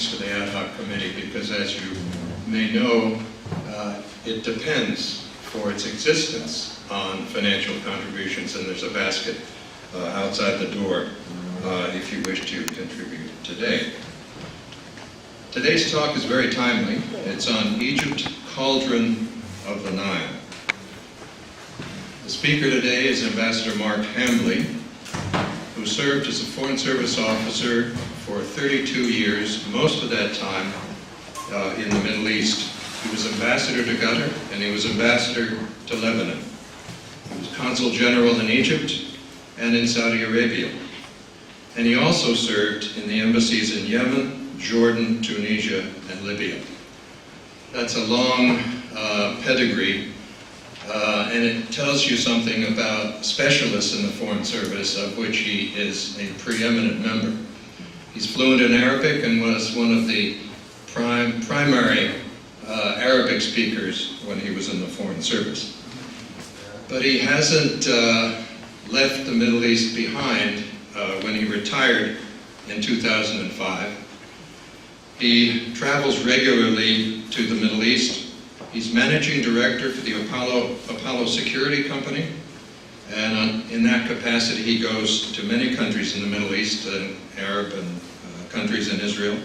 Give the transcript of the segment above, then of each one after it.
findings for the ad hoc committee because, as you may know, it depends for its existence on financial contributions, and there's a basket outside the door if you wish to contribute today. Today's talk is very timely. It's on Egypt, Cauldron of the Nile. The speaker today is Ambassador Mark Hambley, who served as a Foreign Service officer for 32 years, most of that time in the Middle East. He was ambassador to Qatar, and he was ambassador to Lebanon. He was consul general in Egypt and in Saudi Arabia. And he also served in the embassies in Yemen, Jordan, Tunisia, and Libya. That's a long pedigree, and it tells you something about specialists in the Foreign Service, of which he is a preeminent member. He's fluent in Arabic and was one of the primary Arabic speakers when he was in the Foreign Service. But he hasn't left the Middle East behind when he retired in 2005. He travels regularly to the Middle East. He's managing director for the Apollo Security Company, and in that capacity he goes to many countries in the Middle East, and Arab and countries in Israel.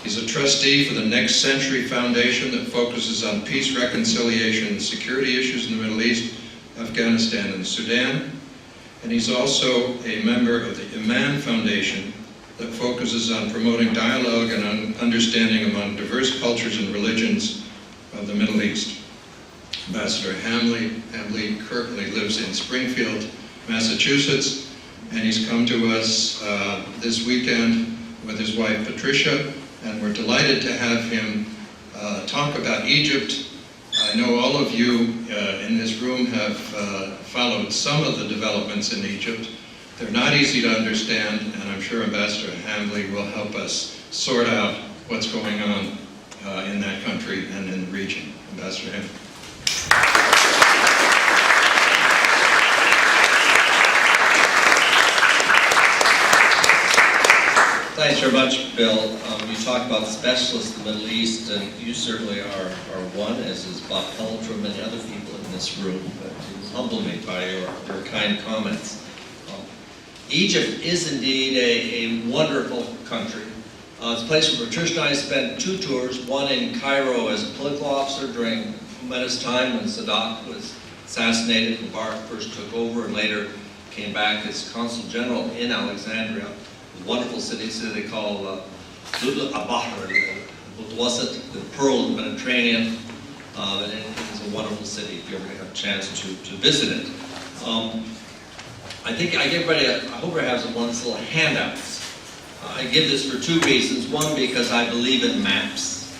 He's a trustee for the Next Century Foundation that focuses on peace, reconciliation, and security issues in the Middle East, Afghanistan, and Sudan. And he's also a member of the Iman Foundation that focuses on promoting dialogue and understanding among diverse cultures and religions of the Middle East. Ambassador Hambley currently lives in Springfield, Massachusetts, and he's come to us this weekend with his wife Patricia, and we're delighted to have him talk about Egypt. I know all of you in this room have followed some of the developments in Egypt. They're not easy to understand, and I'm sure Ambassador Hambley will help us sort out what's going on in that country and in the region. Ambassador Hambley. Thanks very much, Bill. You talked about specialists in the Middle East, and you certainly are one, as is Bob Pelletreau and many other people in this room. But you humble me by your kind comments. Egypt is indeed a wonderful country. It's a place where Patricia and I spent 2 tours, one in Cairo as a political officer during Mohamed's time when Sadat was assassinated, Mubarak first took over and later came back as consul general in Alexandria. A wonderful city they call Lulu Al-Bahr, the pearl of the Mediterranean, and it is a wonderful city if you ever have a chance to visit it. I think I give everybody, I hope everybody has one little handouts. I give this for 2 reasons. One, because I believe in maps.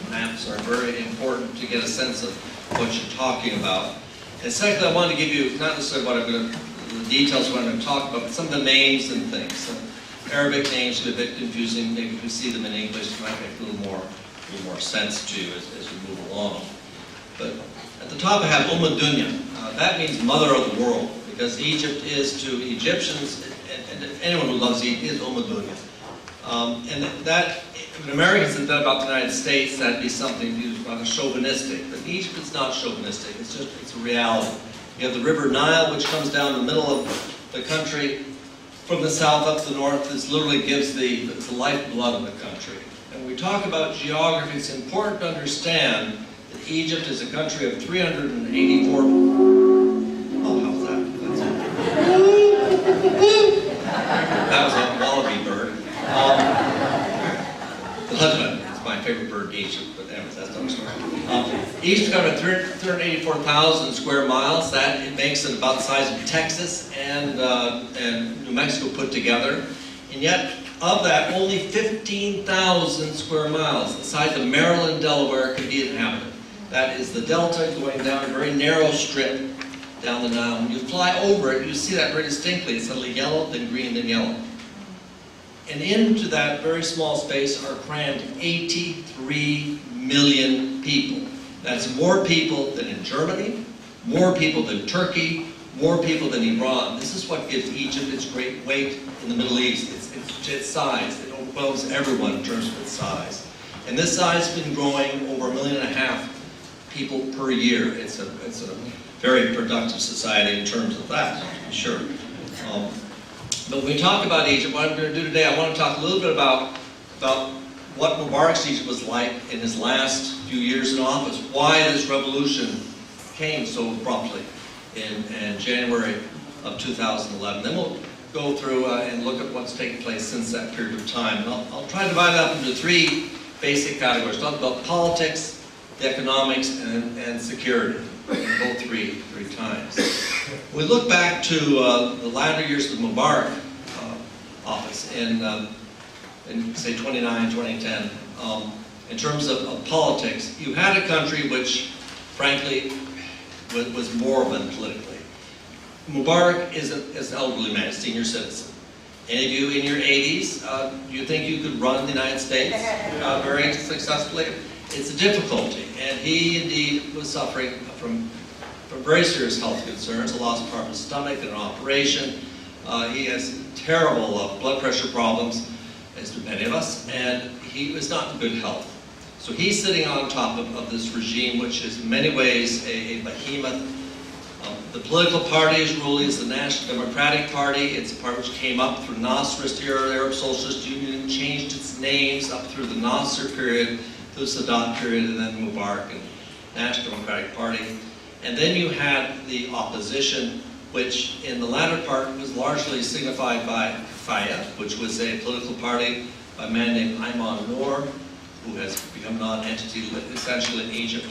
Maps are very important to get a sense of what you're talking about. And secondly, I wanted to give you, not necessarily the details of what I'm going to talk about, but some of the names and things. Some Arabic names are a bit confusing. Maybe if you see them in English, it might make a little more sense to you as we move along. But at the top I have Dunya. That means mother of the world, because Egypt is to Egyptians, and anyone who loves Egypt, is Dunya. And that, if Americans said that about the United States, that'd be something rather chauvinistic. But Egypt is not chauvinistic, it's a reality. You have the River Nile, which comes down the middle of the country. From the south up to the north, this literally gives the lifeblood of the country. And when we talk about geography, it's important to understand that Egypt is a country of 384... Oh, how's that? That was a wallaby bird. The husband is my favorite bird in Egypt, but anyways, that's another story. Egypt's got 384,000 square miles. It makes it about the size of Texas and New Mexico put together. And yet, of that, only 15,000 square miles, the size of Maryland, Delaware, can be inhabited. That is the delta going down a very narrow strip down the Nile. When you fly over it, you see that very distinctly. It's suddenly yellow, then green, then yellow. And into that very small space are crammed 83 million people. That's more people than in Germany, more people than Turkey, more people than Iran. This is what gives Egypt its great weight in the Middle East, its size. overwhelms everyone in terms of its size. And this size has been growing over 1.5 million people per year. It's a very productive society in terms of that, to be sure. But when we talk about Egypt, what I'm going to do today, I want to talk a little bit about what Mubarak's Egypt was like in his last few years in office, why this revolution came so abruptly in January of 2011. Then we'll go through and look at what's taken place since that period of time. And I'll try to divide it up into 3 basic categories. Talk about politics, the economics, and security, in both three times. We look back to the latter years of the Mubarak office in say 2010. In terms of politics, you had a country which, frankly, was moribund politically. Mubarak is an elderly man, a senior citizen. Any of you in your 80s, do you think you could run the United States very successfully? It's a difficulty, and he indeed was suffering from very serious health concerns, a loss of part of his stomach and an operation. He has terrible blood pressure problems, as do many of us, and he was not in good health. So he's sitting on top of this regime, which is in many ways a behemoth. The political party is ruling is the National Democratic Party. It's a party which came up through Nasserist era, the Arab Socialist Union, changed its names up through the Nasser period, through the Sadat period, and then Mubarak and National Democratic Party. And then you had the opposition, which in the latter part was largely signified by Eqypt, which was a political party by a man named Ayman Noor, who has become a non-entity essentially in Egypt,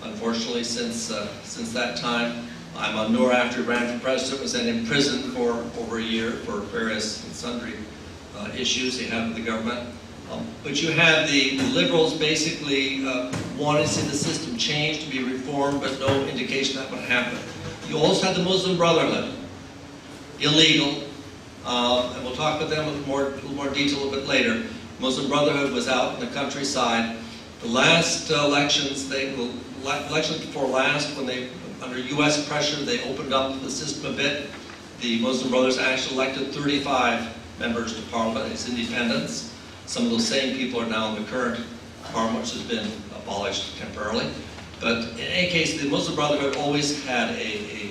unfortunately, since that time. Ayman Noor, after he ran for president, was then in prison for over a year for various and sundry issues he had with the government. But you had the liberals basically wanting to see the system change, to be reformed, but no indication that would happen. You also had the Muslim Brotherhood, illegal, and we'll talk about them with a little more detail a little bit later. Muslim Brotherhood was out in the countryside. The last elections, elections before last, when they, under U.S. pressure, they opened up the system a bit. The Muslim Brothers actually elected 35 members to parliament as independents. Some of those same people are now in the current parliament, which has been abolished temporarily. But in any case, the Muslim Brotherhood always had a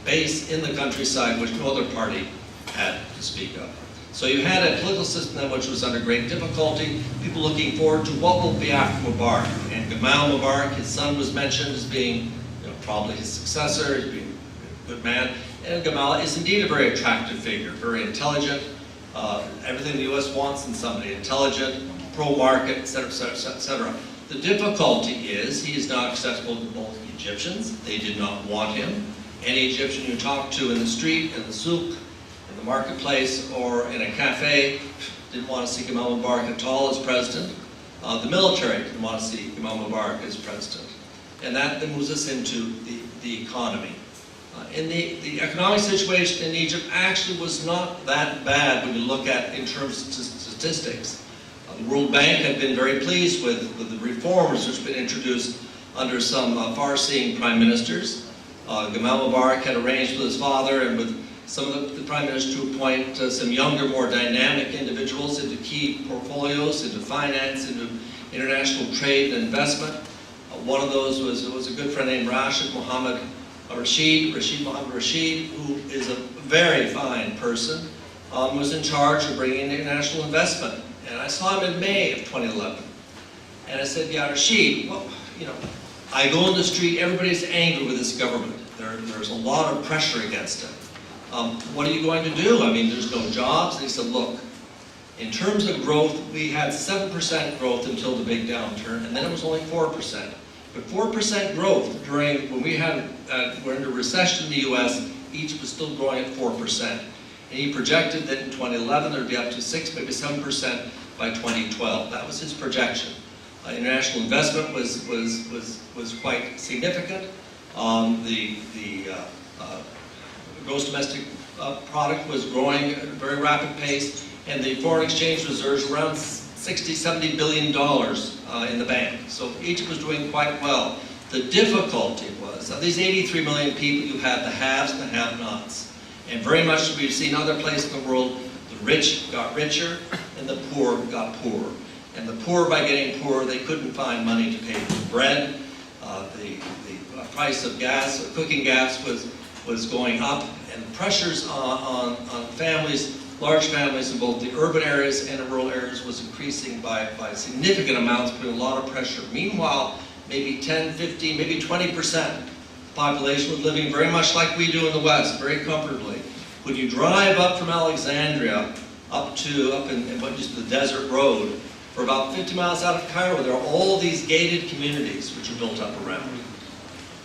base in the countryside which no other party had to speak of. So you had a political system which was under great difficulty, people looking forward to what will be after Mubarak. And Gamal Mubarak, his son, was mentioned as being probably his successor, as being a good man. And Gamal is indeed a very attractive figure, very intelligent, everything the U.S. wants in somebody, intelligent, pro-market, et cetera, et cetera, et cetera. The difficulty is he is not accessible to most Egyptians. They did not want him. Any Egyptian you talk to in the street, in the souk, in the marketplace, or in a cafe didn't want to see Gamal Mubarak at all as president. The military didn't want to see Gamal Mubarak as president. And that then moves us into the economy. And the economic situation in Egypt actually was not that bad when you look at in terms of statistics. The World Bank had been very pleased with the reforms which had been introduced under some far-seeing prime ministers. Gamal Mubarak had arranged with his father and with some of the prime ministers to appoint some younger, more dynamic individuals into key portfolios, into finance, into international trade and investment. One of those was a good friend named Rashid Mohammed Rashid, who is a very fine person, was in charge of bringing in international investment. And I saw him in May of 2011. And I said, yeah, Rashid, well, I go in the street, everybody's angry with this government. There's a lot of pressure against it. What are you going to do? I mean, there's no jobs. And he said, look, in terms of growth, we had 7% growth until the big downturn, and then it was only 4%. But 4% growth during, when we had, we're in a recession in the U.S., Egypt was still growing at 4%. And he projected that in 2011 there would be up to 6, maybe 7% by 2012. That was his projection. International investment was quite significant. The gross domestic product was growing at a very rapid pace, and the foreign exchange reserves were around $60–70 billion in the bank. So Egypt was doing quite well. The difficulty was, of these 83 million people, you had the haves and the have-nots. And very much as we've seen other places in the world, the rich got richer, and and the poor got poorer. And the poor, by getting poorer, they couldn't find money to pay for bread. The price of gas, cooking gas, was going up, and the pressures on families, large families in both the urban areas and the rural areas, was increasing by significant amounts, putting a lot of pressure. Meanwhile, maybe 10, 15, maybe 20% of the population was living very much like we do in the West, very comfortably. When you drive up from Alexandria up in what used to be the desert road, for about 50 miles out of Cairo, there are all these gated communities which are built up around.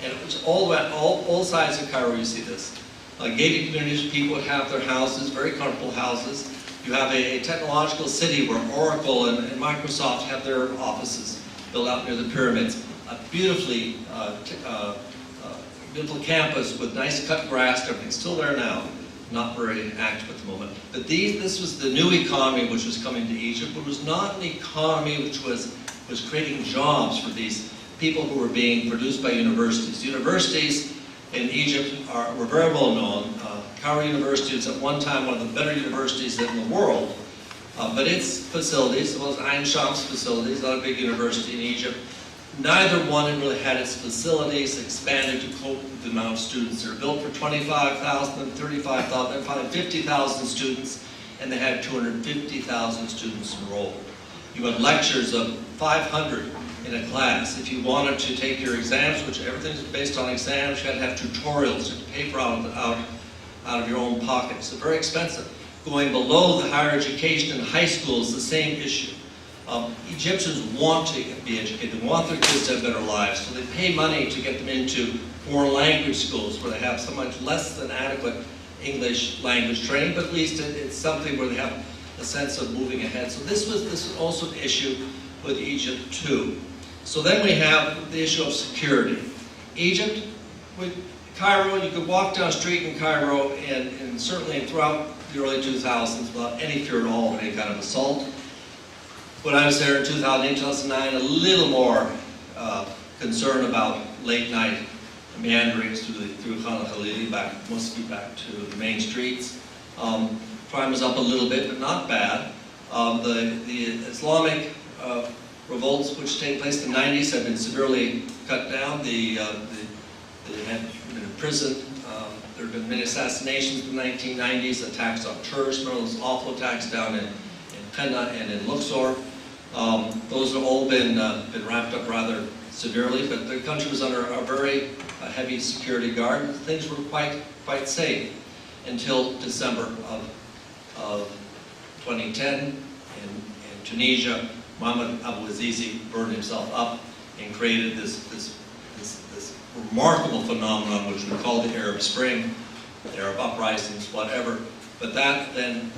And it was all sides of Cairo you see this. Gated communities, people would have their houses, very comfortable houses. You have a technological city where Oracle and Microsoft have their offices built out near the pyramids. A beautiful campus with nice cut grass, everything's still there now. Not very active at the moment. But this was the new economy which was coming to Egypt. It was not an economy which was creating jobs for these people who were being produced by universities. Universities in Egypt were very well known. Cairo University was at one time one of the better universities in the world. But its facilities, as well as Ain Shams's facilities, not a big university in Egypt, neither one really had its facilities expanded to cope with the amount of students. They were built for 25,000 and 35,000, and finally 50,000 students, and they had 250,000 students enrolled. You had lectures of 500 in a class. If you wanted to take your exams, which everything's based on exams, you had to have tutorials, you had to pay for out of your own pocket. So very expensive. Going below the higher education in high school is the same issue. Egyptians want to be educated, they want their kids to have better lives, so they pay money to get them into foreign language schools where they have so much less than adequate English language training, but at least it's something where they have a sense of moving ahead. So this was also an issue with Egypt too. So then we have the issue of security. Egypt, with Cairo, you could walk down a street in Cairo and certainly throughout the early 2000s without any fear at all of any kind of assault. When I was there in 2008, 2009, a little more concern about late night meanderings through Khan al-Khalili, mostly back to the main streets. Crime was up a little bit, but not bad. The Islamic revolts which take place in the 90s have been severely cut down. They had been imprisoned. There have been many assassinations in the 1990s, attacks on tourists, those awful attacks down in Qena and in Luxor. Those have all been wrapped up rather severely, but the country was under a very heavy security guard. Things were quite safe until December of 2010 in Tunisia. Mohammed Abu Azizi burned himself up and created this remarkable phenomenon which we call the Arab Spring, Arab uprisings, whatever. But that then,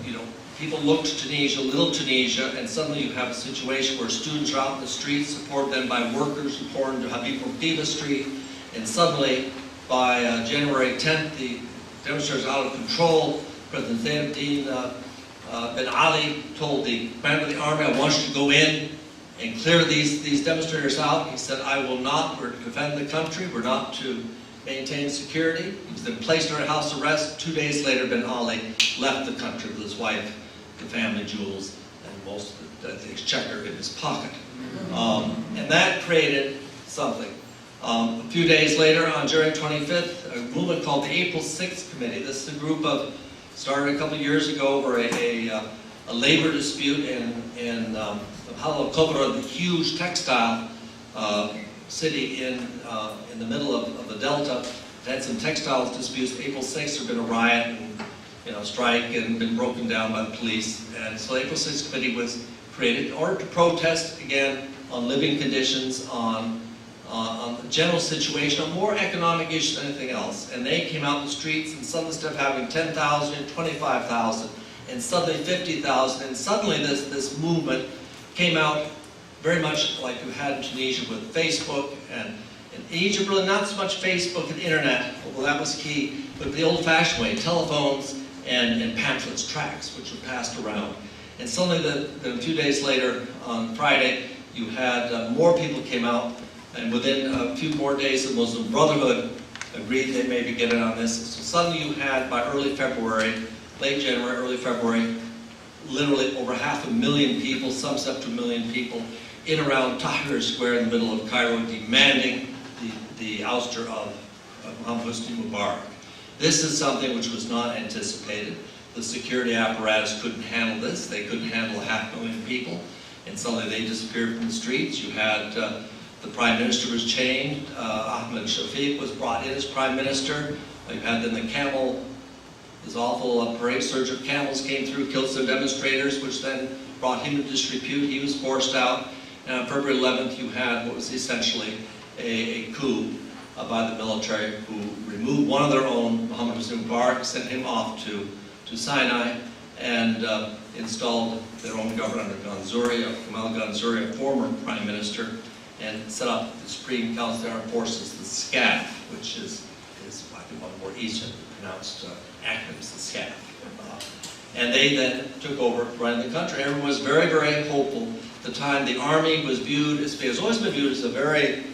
people look to Tunisia, little Tunisia, and suddenly you have a situation where students are out in the streets, supported then by workers who pour into Habib Bourguiba Street, and suddenly by January 10th, the demonstrators are out of control. President Zainuddin Ben Ali told the commander of the army, I want you to go in and clear these demonstrators out. He said, I will not, we're to defend the country, we're not to maintain security. He was then placed under house arrest. 2 days later, Ben Ali left the country with his wife, the family jewels, and most of the exchequer in his pocket. And that created something. A few days later, on January 25th, a movement called the April 6th Committee. This is a group started a couple of years ago over a labor dispute in Hala Kobra, the huge textile city in the middle of the Delta. It had some textiles disputes. April 6th, there had been a riot and strike and been broken down by the police. And so the April 6th Committee was created in order to protest again on living conditions, on the general situation, on more economic issues than anything else. And they came out in the streets, and suddenly instead of having 10,000, 25,000, and suddenly 50,000, and suddenly this movement came out very much like you had in Tunisia with Facebook, and in Egypt really not so much Facebook and internet, although that was key, but the old-fashioned way, telephones and pamphlets, tracts, which were passed around. And suddenly, a few days later, on Friday, you had more people came out, and within a few more days, the Muslim Brotherhood agreed they may be getting on this. So suddenly you had, by early February, late January, early February, literally over 500,000 people, some up to 1 million people, in around Tahrir Square in the middle of Cairo, demanding the ouster of Mohammed Hosni Mubarak. This is something which was not anticipated. The security apparatus couldn't handle this. They couldn't handle 500,000 people, and suddenly they disappeared from the streets. You had the prime minister was chained. Ahmed Shafiq was brought in as prime minister. You had then the camel, this awful parade surge of camels came through, killed some demonstrators, which then brought him into disrepute. He was forced out. And on February 11th, you had what was essentially a coup by the military, who removed one of their own, Mohammed Hosni Mubarak, sent him off to Sinai, and installed their own government under Gamal Ganzouri, a former prime minister, and set up the Supreme Council of Armed Forces, the SCAF, which is I think one of the more easily pronounced acronyms, the SCAF. And they then took over running the country. Everyone was very, very hopeful. At the time, the army was viewed as, it has always been viewed as a very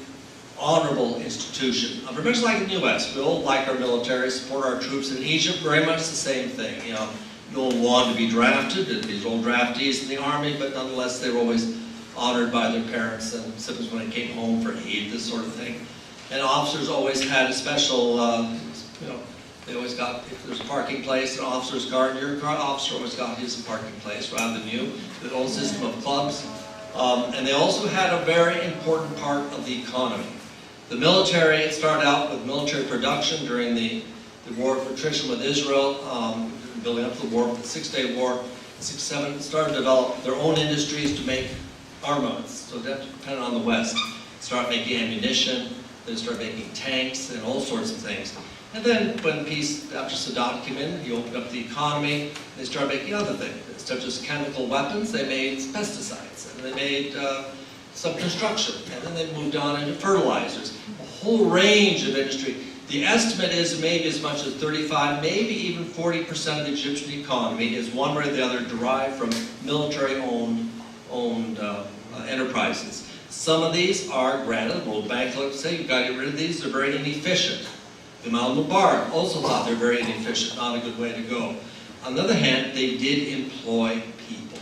honorable institution. Very much like in the U.S., we all like our military, support our troops. In Egypt, very much the same thing. You know, no one wanted to be drafted. These old draftees in the army, but nonetheless, they were always honored by their parents and siblings when they came home for Eid, this sort of thing. And officers always had a special, they always got, if there's a parking place, an officer's guard, your officer always got his parking place rather than you. The old system of clubs. And they also had a very important part of the economy. The military started out with military production during the war of attrition with Israel, building up to the war, the Six-Day War, 6-7, started to develop their own industries to make armaments. So that depended on the West. Start making ammunition, they started making tanks and all sorts of things. And then when peace, after Saddam came in, he opened up the economy, they started making other things, such as chemical weapons. They made pesticides, and they made some construction, and then they moved on into fertilizers, a whole range of industry. The estimate is maybe as much as 35, maybe even 40% of the Egyptian economy is one way or the other derived from military-owned enterprises. Some of these are, granted, the World Bank looked to say, you've got to get rid of these, they're very inefficient. Gamal Mubarak also thought they're very inefficient, not a good way to go. On the other hand, they did employ people.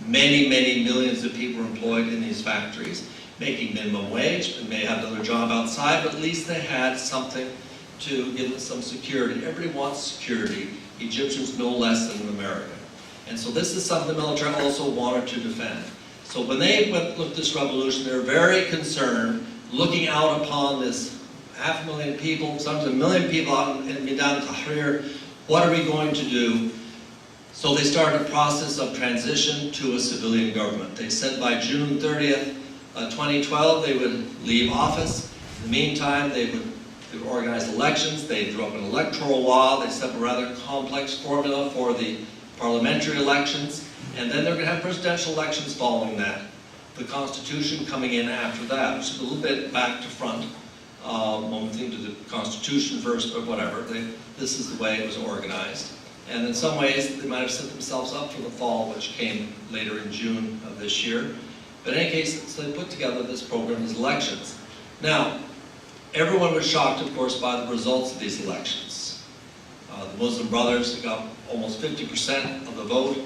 Many, many millions of people were employed in these factories, making minimum wage, and may have another job outside, but at least they had something to give them some security. Everybody wants security. Egyptians no less than America. And so this is something the military also wanted to defend. So when they looked at this revolution, they were very concerned, looking out upon this 500,000 people, sometimes 1 million people out in Midan Tahrir. What are we going to do? So they started a process of transition to a civilian government. They said by June 30th, 2012, they would leave office. In the meantime, they would organize elections. They drew up an electoral law. They set up a rather complex formula for the parliamentary elections. And then they're going to have presidential elections following that. The Constitution coming in after that, which is a little bit back to front. One thing to the Constitution first, but whatever. This is the way it was organized. And in some ways, they might have set themselves up for the fall, which came later in June of this year. But in any case, so they put together this program, these elections. Now, everyone was shocked, of course, by the results of these elections. The Muslim Brothers got almost 50% of the vote,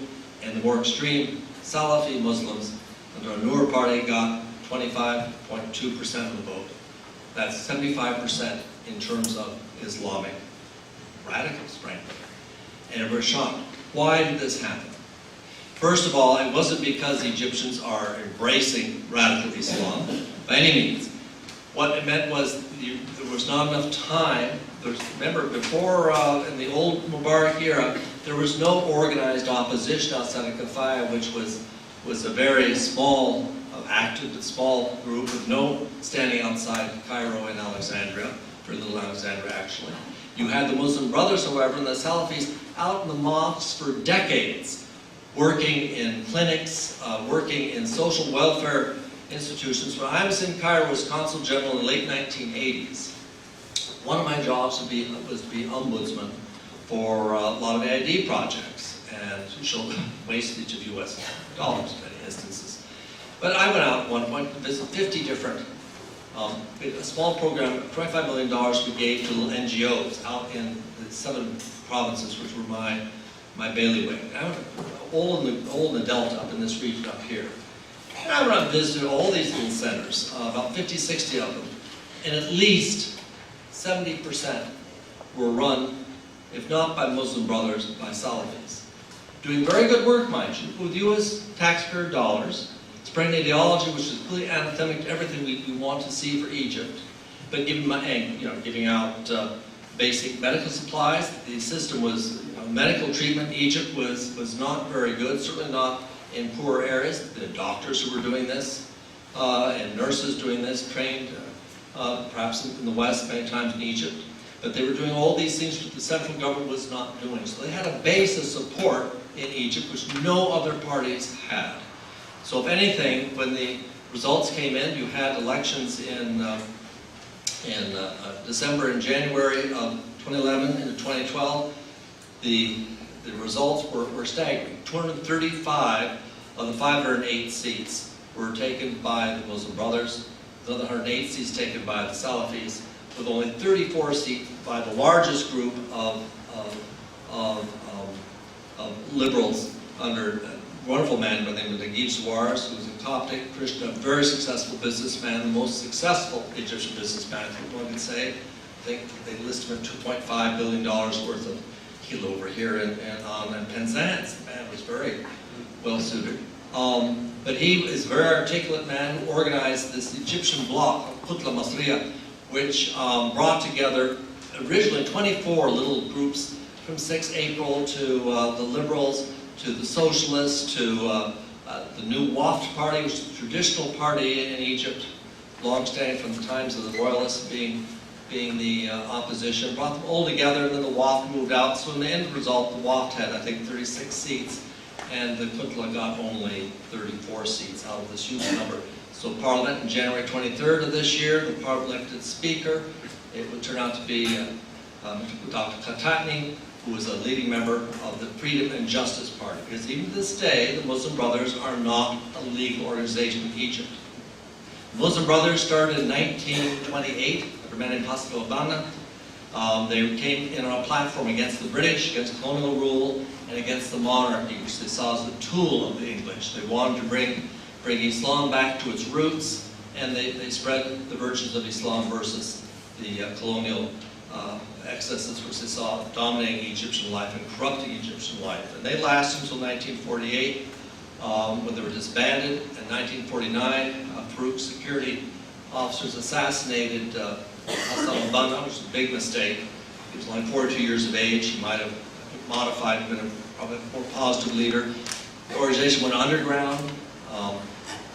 and the more extreme Salafi Muslims, under a Noor party, got 25.2% of the vote. That's 75% in terms of Islamic radicals, frankly. And we're shocked. Why did this happen? First of all, it wasn't because the Egyptians are embracing radical Islam by any means. What it meant was there was not enough time. Remember, before, in the old Mubarak era, there was no organized opposition outside of Kafaya, which was a very small, active, but small group with no standing outside Cairo and Alexandria, very little Alexandria actually. You had the Muslim Brothers, however, and the Salafis out in the mosques for decades, working in clinics, working in social welfare institutions. When I was in Cairo as Consul General in the late 1980s, one of my jobs was to be ombudsman for a lot of AID projects and to show the wastage of US dollars in many instances. But I went out at one point to visit 50 different, a small program, $25 million we gave to little NGOs out in the 7 provinces, which were my my bailiwick. I went all in the Delta, up in this region up here. And I went and visited all these little centers, about 50, 60 of them, and at least 70% were run, if not by Muslim brothers, by Salafis. Doing very good work, mind you, with U.S. taxpayer dollars, spreading ideology which is completely anathemic to everything we want to see for Egypt, but giving out basic medical supplies. The system was, medical treatment in Egypt was not very good, certainly not in poorer areas. The doctors who were doing this, and nurses doing this, trained perhaps in the West, many times in Egypt. But they were doing all these things which the central government was not doing. So they had a base of support in Egypt which no other parties had. So if anything, when the results came in, you had elections in December and January of 2011 into 2012, the results were staggering. 235 of the 508 seats were taken by the Muslim Brothers, the other 108 seats taken by the Salafis, with only 34 seats by the largest group of liberals under a wonderful man by the name of Eqypt, who was a Coptic Christian, a very successful businessman, the most successful Egyptian businessman, I think one can say. I think they list him at $2.5 billion worth of kilo over here in Penzance. The man was very well suited. But he is a very articulate man who organized this Egyptian bloc, Kutla Masriya, which brought together originally 24 little groups from 6 April to the liberals, to the socialists, to the new Waft party, which is the traditional party in Egypt, long-standing from the times of the royalists being the opposition, brought them all together, and then the Waft moved out. So in the end result, the Waft had, I think, 36 seats, and the Kutla got only 34 seats out of this huge number. So Parliament, in January 23rd of this year, the Parliament elected Speaker. It would turn out to be Dr. Khatani, who was a leading member of the Freedom and Justice Party. Because even to this day, the Muslim Brothers are not a legal organization in Egypt. The Muslim Brothers started in 1928, under a man named Hassan al-Banna. They came in on a platform against the British, against colonial rule, and against the monarchy, which they saw as a tool of the English. They wanted to bring Islam back to its roots, and they spread the virtues of Islam versus the colonial excesses which they saw dominating Egyptian life and corrupting Egyptian life. And they lasted until 1948, when they were disbanded. In 1949, Farouk's security officers assassinated Hassan al-Banna, which was a big mistake. He was only 42 years of age. He might have modified, been probably a more positive leader. The organization went underground.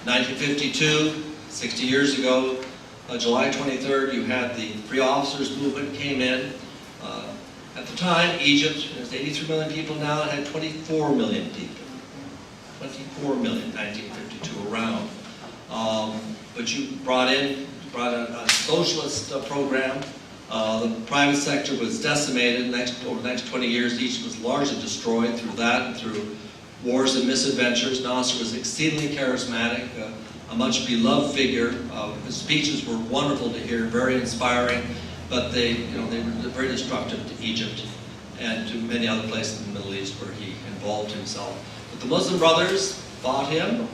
1952, 60 years ago, July 23rd, you had the Free Officers Movement came in. At the time, Egypt, there's 83 million people now, it had 24 million people. 24 million, 1952, around. But you brought a socialist program. The private sector was decimated. Over the next 20 years, Egypt was largely destroyed through that and through wars and misadventures. Nasser was exceedingly charismatic, a much beloved figure. His speeches were wonderful to hear, very inspiring, but they were very destructive to Egypt and to many other places in the Middle East where he involved himself. But the Muslim Brothers fought him.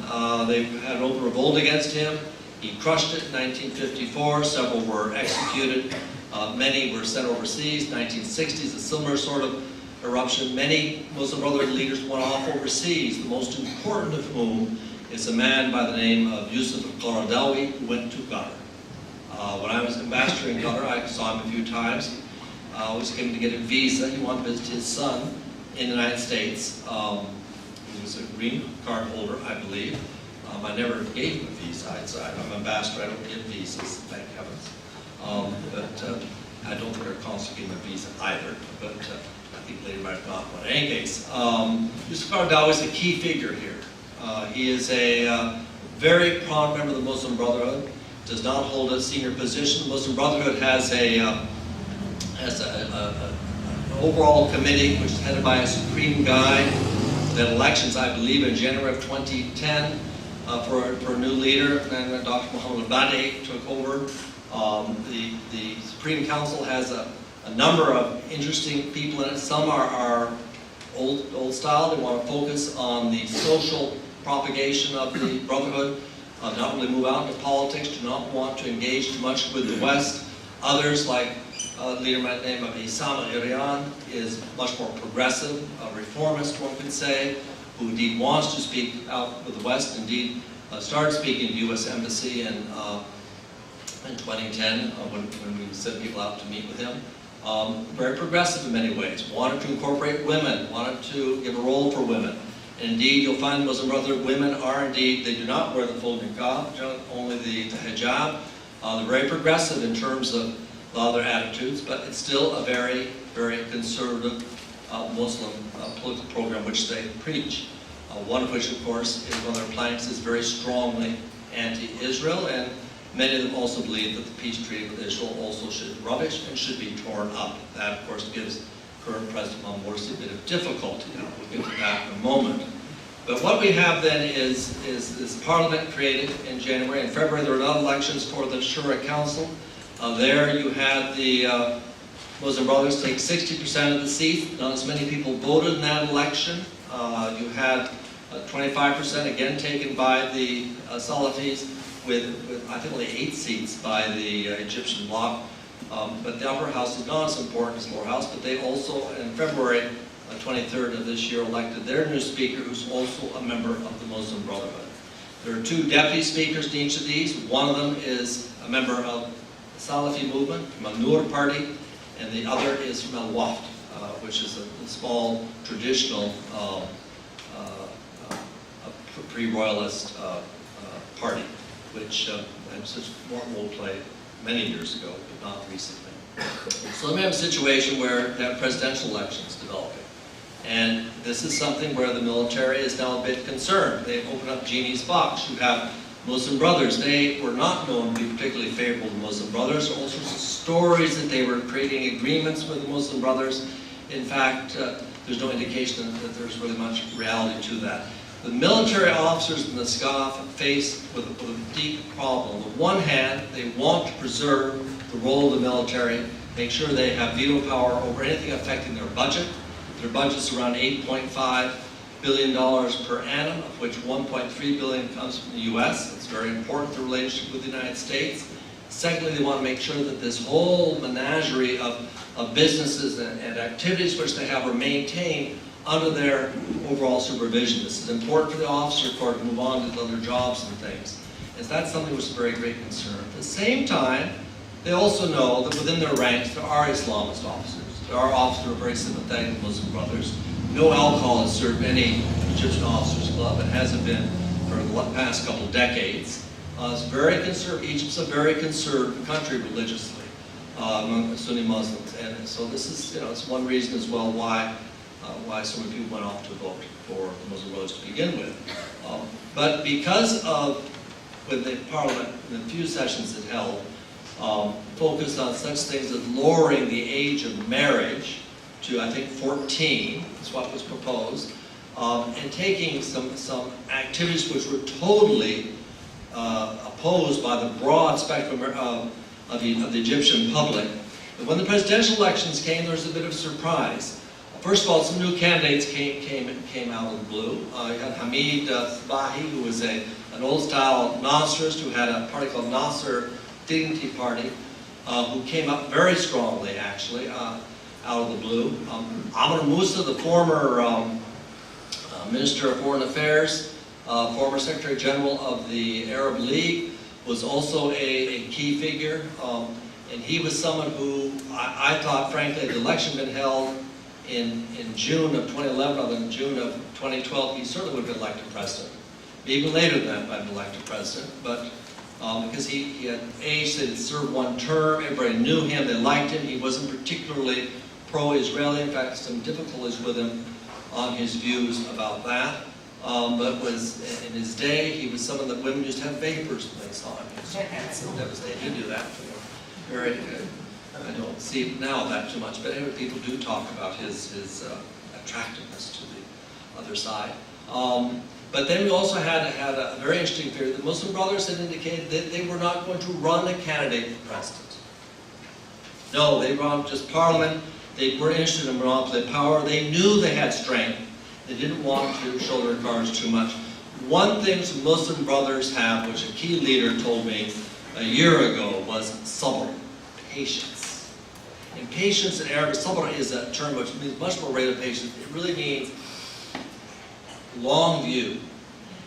They had an open revolt against him. He crushed it in 1954. Several were executed. Many were sent overseas. 1960s, a similar sort of eruption. Many Muslim Brotherhood leaders went off overseas, the most important of whom is a man by the name of Yusuf al-Qaradawi, who went to Qatar. When I was ambassador in Qatar, I saw him a few times. I always came to get a visa. He wanted to visit his son in the United States. He was a green card holder, I believe. I never gave him a visa. I'm an ambassador, I don't give visas, thank heavens. But I don't think our consul gave him a visa either, but I think later might have got one. In any case, Yusuf Qaradawi is a key figure here. He is a very prominent member of the Muslim Brotherhood, does not hold a senior position. The Muslim Brotherhood has an overall committee which is headed by a supreme guide. That elections, I believe, in January of 2010 for a new leader, and Dr. Mohammed Badi took over. The Supreme Council has a number of interesting people in it. Some are old style. They want to focus on the social propagation of the Brotherhood, not really move out into politics, do not want to engage too much with the West. Others, like a leader by the name of Isam Irian, is much more progressive, a reformist, one could say, who indeed wants to speak out with the West, indeed started speaking at the U.S. Embassy in 2010 when we sent people out to meet with him. Very progressive in many ways, wanted to incorporate women, wanted to give a role for women. And indeed, you'll find Muslim Brotherhood women are indeed, they do not wear the full niqab, only the hijab. They're very progressive in terms of a lot of their attitudes, but it's still a very, very conservative Muslim political program which they preach. One of which, of course, is one of their planks is very strongly anti-Israel, and many of them also believe that the peace treaty with Israel also should be rubbish and should be torn up. That, of course, gives current President Morsi a bit of difficulty. Now, we'll get to that in a moment. But what we have then is this parliament created in January. In February, there were not elections for the Shura Council. There you had the Muslim Brothers take 60% of the seats. Not as many people voted in that election. You had 25% again taken by the Salafis, with I think only 8 seats by the Egyptian bloc. But the upper house is not as important as the lower house, but they also, in February 23rd of this year, elected their new speaker, who's also a member of the Muslim Brotherhood. There are 2 deputy speakers in each of these. One of them is a member of the Salafi movement, from a Nur party, and the other is from Al-Wafd, which is a small, traditional, pre-royalist party, which had such important role played many years ago, but not recently. So let me have a situation where you have presidential elections developing. And this is something where the military is now a bit concerned. They've opened up Genie's box. You have Muslim Brothers. They were not known to be particularly favorable to Muslim Brothers. All sorts of stories that they were creating agreements with the Muslim Brothers. In fact, there's no indication that there's really much reality to that. The military officers in the SCAF faced with a deep problem. On the one hand, they want to preserve the role of the military, make sure they have veto power over anything affecting their budget. Their budget's around $8.5 billion per annum, of which $1.3 billion comes from the U.S. It's very important, the relationship with the United States. Secondly, they want to make sure that this whole menagerie of businesses and activities which they have are maintained under their overall supervision. This is important for the officer corps to move on to other jobs and things. And that's something which is a very great concern. At the same time, they also know that within their ranks there are Islamist officers. There are officers who are very sympathetic to Muslim Brothers. No alcohol has served any Egyptian officers club. It hasn't been for the past couple of decades. It's very conservative. Egypt's a very conservative country religiously among Sunni Muslims. And so this is, it's one reason as well why so many people went off to vote for the Muslim Brothers to begin with. But because of, when the Parliament, in the few sessions it held, focused on such things as lowering the age of marriage to, I think, 14, is what was proposed, and taking some activities which were totally opposed by the broad spectrum of the Egyptian public. But when the presidential elections came, there was a bit of a surprise. First of all, some new candidates came out of the blue. You had Hamid Sabahi, who was an old-style Nasserist who had a party called Nasser Dignity Party, who came up very strongly, actually, out of the blue. Amr Moussa, the former Minister of Foreign Affairs, former Secretary General of the Arab League, was also a key figure. And he was someone who I thought, frankly, if the election had been held in June of 2011 rather than June of 2012, he certainly would have been elected president. Even later than that, might have been elected president. But because he had aged, he had served one term, everybody knew him, they liked him. He wasn't particularly pro-Israeli. In fact, some difficulties with him on his views about that. But was in his day, he was someone that women used to have vapors when they saw him. He was so devastating. He knew that. Very good. I don't see it now that too much, but anyway, people do talk about his attractiveness to the other side. But then we also had a very interesting period. The Muslim Brothers had indicated that they were not going to run a candidate for president. No, they run just parliament. They were interested in monopoly power. They knew they had strength. They didn't want to show their cards too much. One thing the Muslim Brothers have, which a key leader told me a year ago, was sabr, patience. And patience in Arabic, sabr is a term which means much more rate of patience. It really means long view.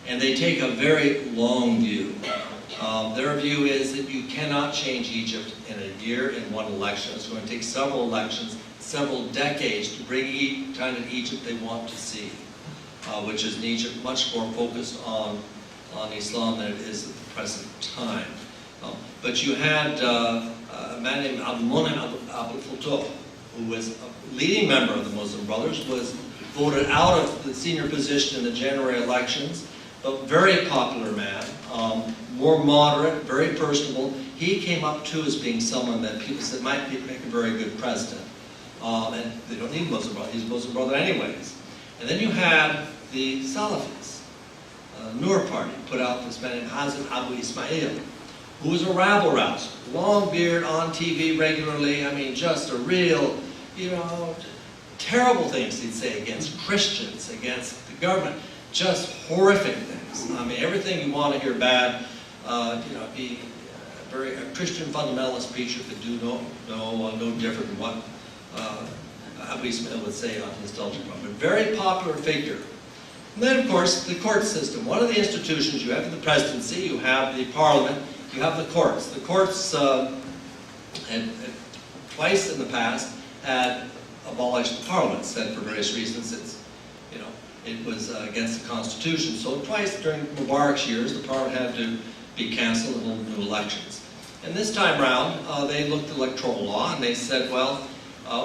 And they take a very long view. Their view is that you cannot change Egypt in a year in one election. It's going to take several elections, several decades to bring kind of Egypt they want to see, which is an Egypt much more focused on Islam than it is at the present time. But you had a man named Abdul Futuh, who was a leading member of the Muslim Brothers, was voted out of the senior position in the January elections, but very popular man, more moderate, very personable. He came up too as being someone that people said might make a very good president. And they don't need a Muslim brother, he's a Muslim brother anyways. And then you had the Salafis. Noor Party put out this man named Hazan Abu Ismail, who was a rabble-rouser, long beard, on TV regularly. I mean, just a real, terrible things he'd say against Christians, against the government, just horrific things. I mean, everything you want to hear bad, be a Christian fundamentalist preacher could do no different than what Abu Ismail would say on his television program. But very popular figure. And then, of course, the court system. One of the institutions you have the presidency, you have the parliament, you have the courts. The courts, twice in the past, had abolished the parliament, said for various reasons it was against the Constitution. So twice during Mubarak's years, the parliament had to be canceled and hold new elections. And this time round, they looked at electoral law and they said, well,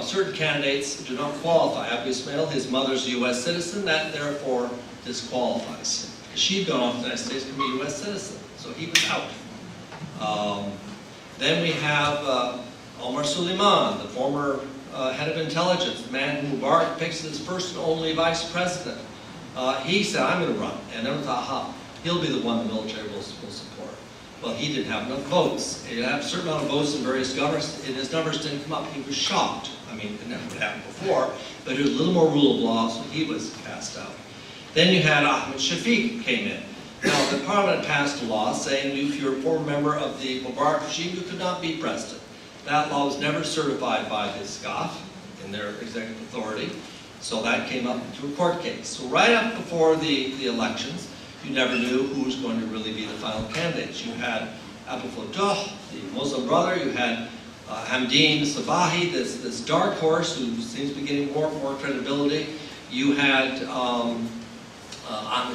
certain candidates do not qualify. Abu Ismail, his mother's a U.S. citizen, that therefore disqualifies him. She'd gone off to the United States to be a U.S. citizen, so he was out. Then we have Omar Suleiman, the former head of intelligence, the man who Mubarak picks as his first and only vice president. He said, I'm going to run. And everyone thought, he'll be the one the military will support. Well, he didn't have enough votes. He had a certain amount of votes in various governments, and his numbers didn't come up. He was shocked. I mean, it never happened before, but it was a little more rule of law, so he was cast out. Then you had Ahmed Shafiq came in. Now, the parliament passed a law saying if you're a former member of the Mubarak regime, you could not be president. That law was never certified by the SCOF in their executive authority, so that came up into a court case. So right up before the elections, you never knew who was going to really be the final candidates. You had Abdul Fattah, the Muslim brother. You had Hamdeen Sabahi, this dark horse who seems to be getting more and more credibility. You had Ahmed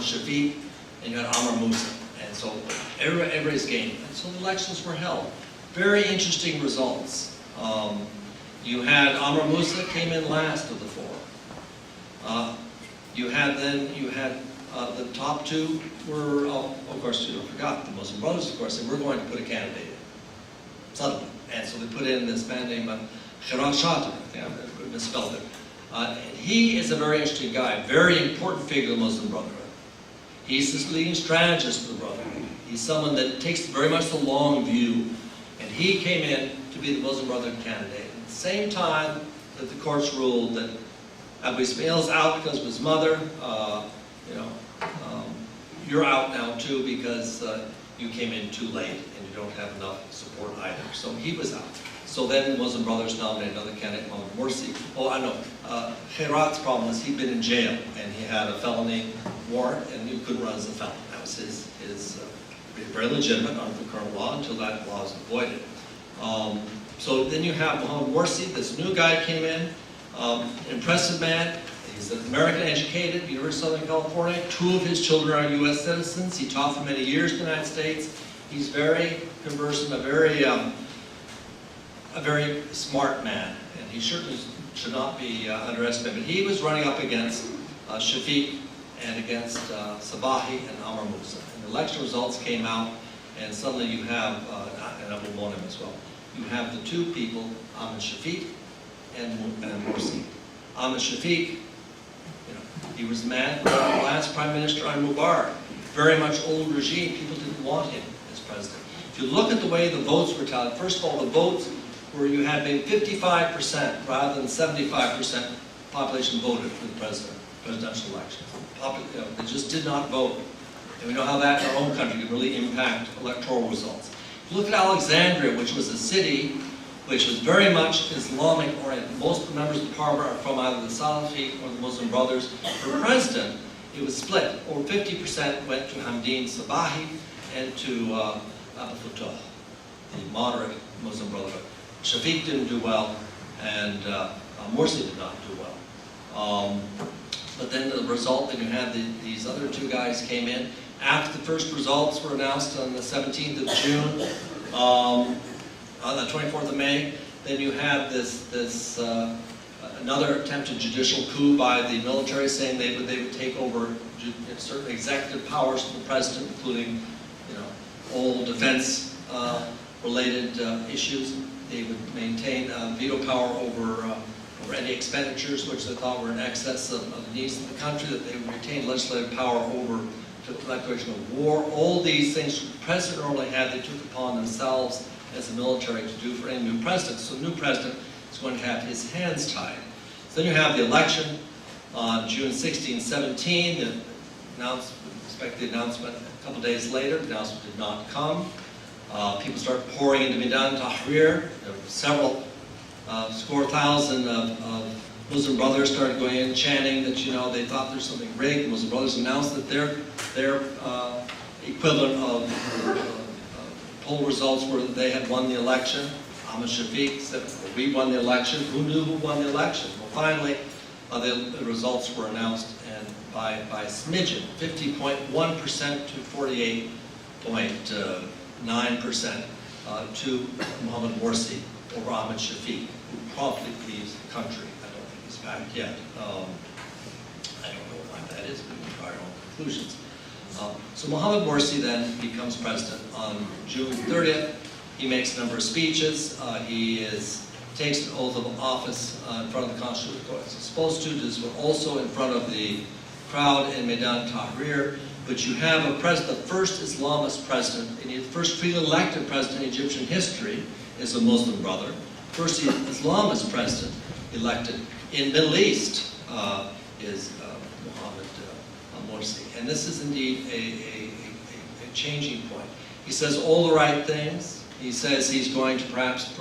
Shafiq, and you had Amr Musa. And so everybody's game. And so the elections were held. Very interesting results. You had Amr Musa came in last of the four. You had the top two were, of course, you forgot the Muslim Brothers, of course, and we're going to put a candidate in, suddenly. And so they put in this man named Khirat Shatter, I think I misspelled it. And he is a very interesting guy, very important figure of the Muslim Brotherhood. He's this leading strategist of the Brotherhood. He's someone that takes very much the long view, and he came in to be the Muslim Brotherhood candidate. At the same time that the courts ruled that Abu Ismail's out because of his mother, you're out now too because you came in too late and you don't have enough support either. So he was out. So then the Muslim Brothers nominated another candidate, Mohammed Morsi. Oh, I know. Khirat's problem was he'd been in jail and he had a felony warrant and he couldn't run as a felon. That was his very legitimate under the current law until that law is avoided. So then you have Mohammed Morsi, this new guy came in, impressive man. He's an American educated, University of Southern California. 2 of his children are U.S. citizens. He taught for many years in the United States. He's very conversant, a very smart man, and he certainly should not be underestimated. He was running up against Shafiq and against Sabahi and Amr Musa. And the election results came out, and suddenly you have, and Abu Monim as well, you have the 2 people, Ahmed Shafiq and Morsi. Ahmed Shafiq, he was the man, the last Prime Minister under Mubarak. Very much old regime. People didn't want him as president. If you look at the way the votes were tallied, first of all, the votes where you had maybe 55% rather than 75% population voted for the presidential election. They just did not vote. And we know how that in our own country can really impact electoral results. If you look at Alexandria, which was a city which was very much Islamic oriented. Most of the members of the parliament are from either the Salafi or the Muslim Brothers. For president, it was split. Over 50% went to Hamdin Sabahi and to Abu Fattah, the moderate Muslim Brotherhood. Shafiq didn't do well, and Morsi did not do well. But then the result, then you had these other two guys came in. After the first results were announced on the 17th of June, on the 24th of May, then you had this another attempted judicial coup by the military, saying they would take over certain executive powers from the president, including all defense related issues. They would maintain veto power over any expenditures which they thought were in excess of the needs of the country, that they would retain legislative power over the declaration of war. All these things the president normally had, they took upon themselves as a military to do for any new president. So the new president is going to have his hands tied. So then you have the election on June 16, 17. Expect the announcement a couple days later. The announcement did not come. People start pouring into Maidan Tahrir. There were several score thousand of Muslim Brothers started going in chanting that they thought there's something rigged. The Muslim Brothers announced that their equivalent of poll results were that they had won the election. Ahmed Shafiq said, we won the election. Who knew who won the election? Well, finally, the results were announced, and by a smidgen, 50.1% to 48.9% to Mohamed Morsi over Ahmed Shafiq, who promptly leaves the country. I don't think he's back yet. I don't know why that is, but we can draw our own conclusions. So Mohamed Morsi then becomes president on June 30th. He makes a number of speeches. He takes an oath of office in front of the Constitutional Court. He's supposed to do this, but also in front of the crowd in Maidan Tahrir. But you have a president, the first Islamist president, and the first freely elected president in Egyptian history is a Muslim brother. First Islamist president elected in Middle East is Mohamed Morsi. And this is indeed a changing point. He says all the right things. He says he's going to perhaps,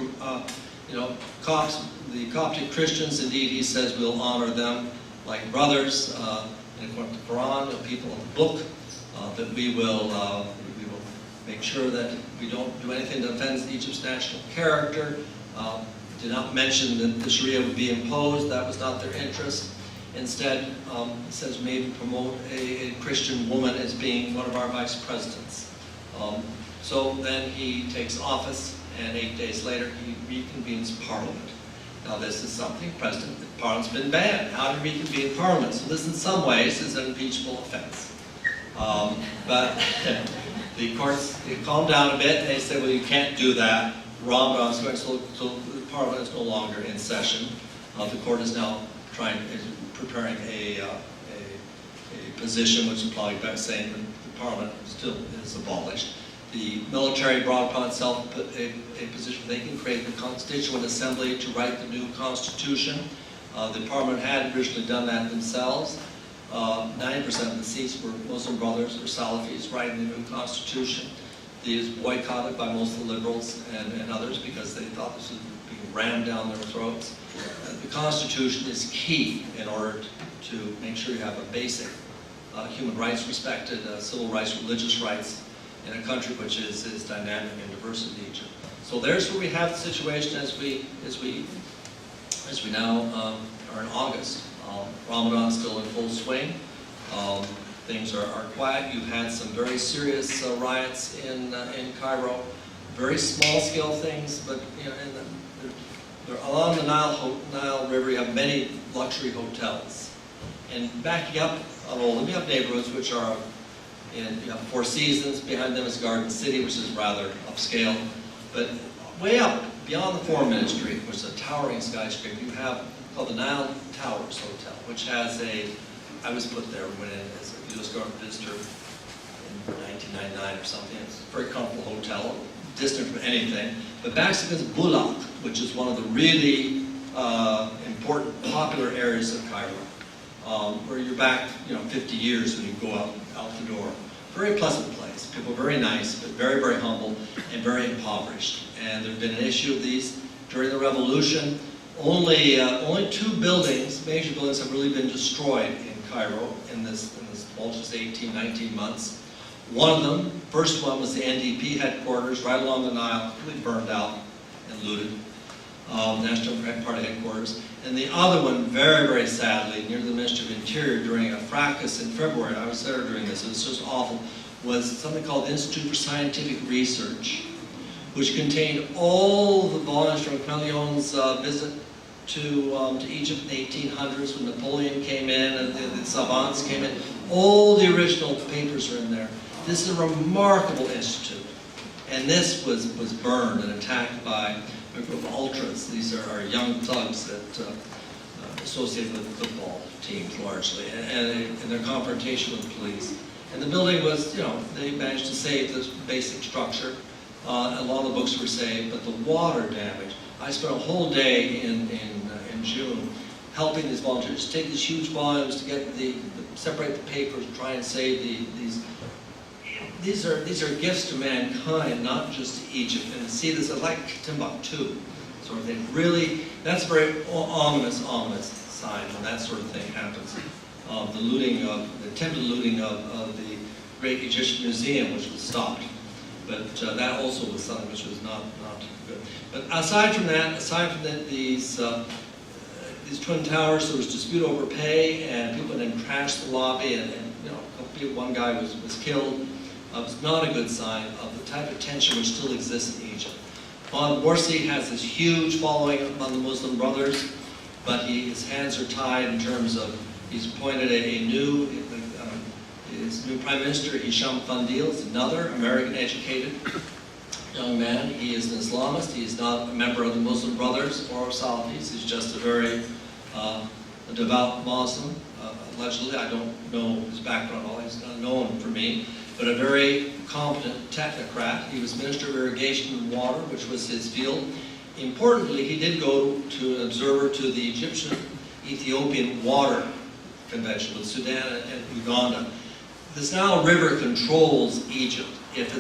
the Coptic Christians, indeed, he says we'll honor them like brothers. And according to the Quran, people of the book, that we will make sure that we don't do anything that offends Egypt's national character. Did not mention that the Sharia would be imposed. That was not their interest. Instead, he says maybe promote a Christian woman as being one of our vice presidents. So then he takes office, and 8 days later he reconvenes Parliament. Now this is something, Parliament's been banned. How to reconvene Parliament? So this in some ways is an impeachable offense. But the courts calmed down a bit, and they said, well, you can't do that. Ramadan's going, so the Parliament is no longer in session. The court is now preparing a position which is probably better saying that the Parliament still is abolished. The military brought upon itself a position where they can create the Constituent Assembly to write the new Constitution. The Parliament had originally done that themselves. 90% of the seats were Muslim Brothers or Salafis writing the new Constitution. These boycotted by most of the liberals and others because they thought this was being rammed down their throats. The Constitution is key in order to make sure you have a basic human rights respected, civil rights, religious rights in a country which is dynamic and diverse in Egypt. So there's where we have the situation as we now are in August. Ramadan is still in full swing. Things are quiet. You've had some very serious riots in Cairo. Very small scale things, but along the Nile River you have many luxury hotels. And backing up on all of them, you have neighborhoods which are you have Four Seasons, behind them is Garden City, which is rather upscale. But way up, beyond the Foreign Ministry, which is a towering skyscraper, you have called the Nile Towers Hotel, which has I was put there when as a U.S. government visitor in 1999 or something. It's a very comfortable hotel, distant from anything. But Mexico's Bulak, which is one of the really important, popular areas of Cairo, where you're back, 50 years when you go out the door. Very pleasant place. People very nice, but very, very humble and very impoverished. And there's been an issue of these during the revolution. Only 2 buildings, major buildings, have really been destroyed in Cairo in this tumultuous 18, 19 months. One of them, first one, was the NDP headquarters right along the Nile, completely burned out and looted. National Democratic Party headquarters. And the other one, very, very sadly, near the Ministry of Interior during a fracas in February, I was there during this, it was just awful, was something called the Institute for Scientific Research, which contained all the volumes from Napoleon's visit to Egypt in the 1800s when Napoleon came in and the savants came in. All the original papers are in there. This is a remarkable institute. And this was burned and attacked by a group of ultras. These are young thugs that associate with football teams largely, and their confrontation with the police. And the building was, they managed to save this basic structure. A lot of the books were saved, but the water damage. I spent a whole day in June helping these volunteers take these huge volumes to get separate the papers, try and save these. These are gifts to mankind, not just to Egypt. And to see this, like Timbuktu sort of thing. Really, that's a very ominous sign when that sort of thing happens. The attempted looting of the great Egyptian museum, which was stopped. But that also was something which was not good. But aside from these twin towers, there was dispute over pay, and people then trashed the lobby, and one guy was killed. It was not a good sign of the type of tension which still exists in Egypt. Morsi has this huge following among the Muslim Brothers, but his hands are tied in terms of he's appointed his new Prime Minister, Hisham Fandil, is another American-educated young man. He is an Islamist. He is not a member of the Muslim Brothers or Salafis. He's just a very devout Muslim. Allegedly, I don't know his background at all. He's not known for me, but a very competent technocrat. He was Minister of Irrigation and Water, which was his field. Importantly, he did go to an observer to the Egyptian-Ethiopian Water Convention with Sudan and Uganda. This Nile River controls Egypt. If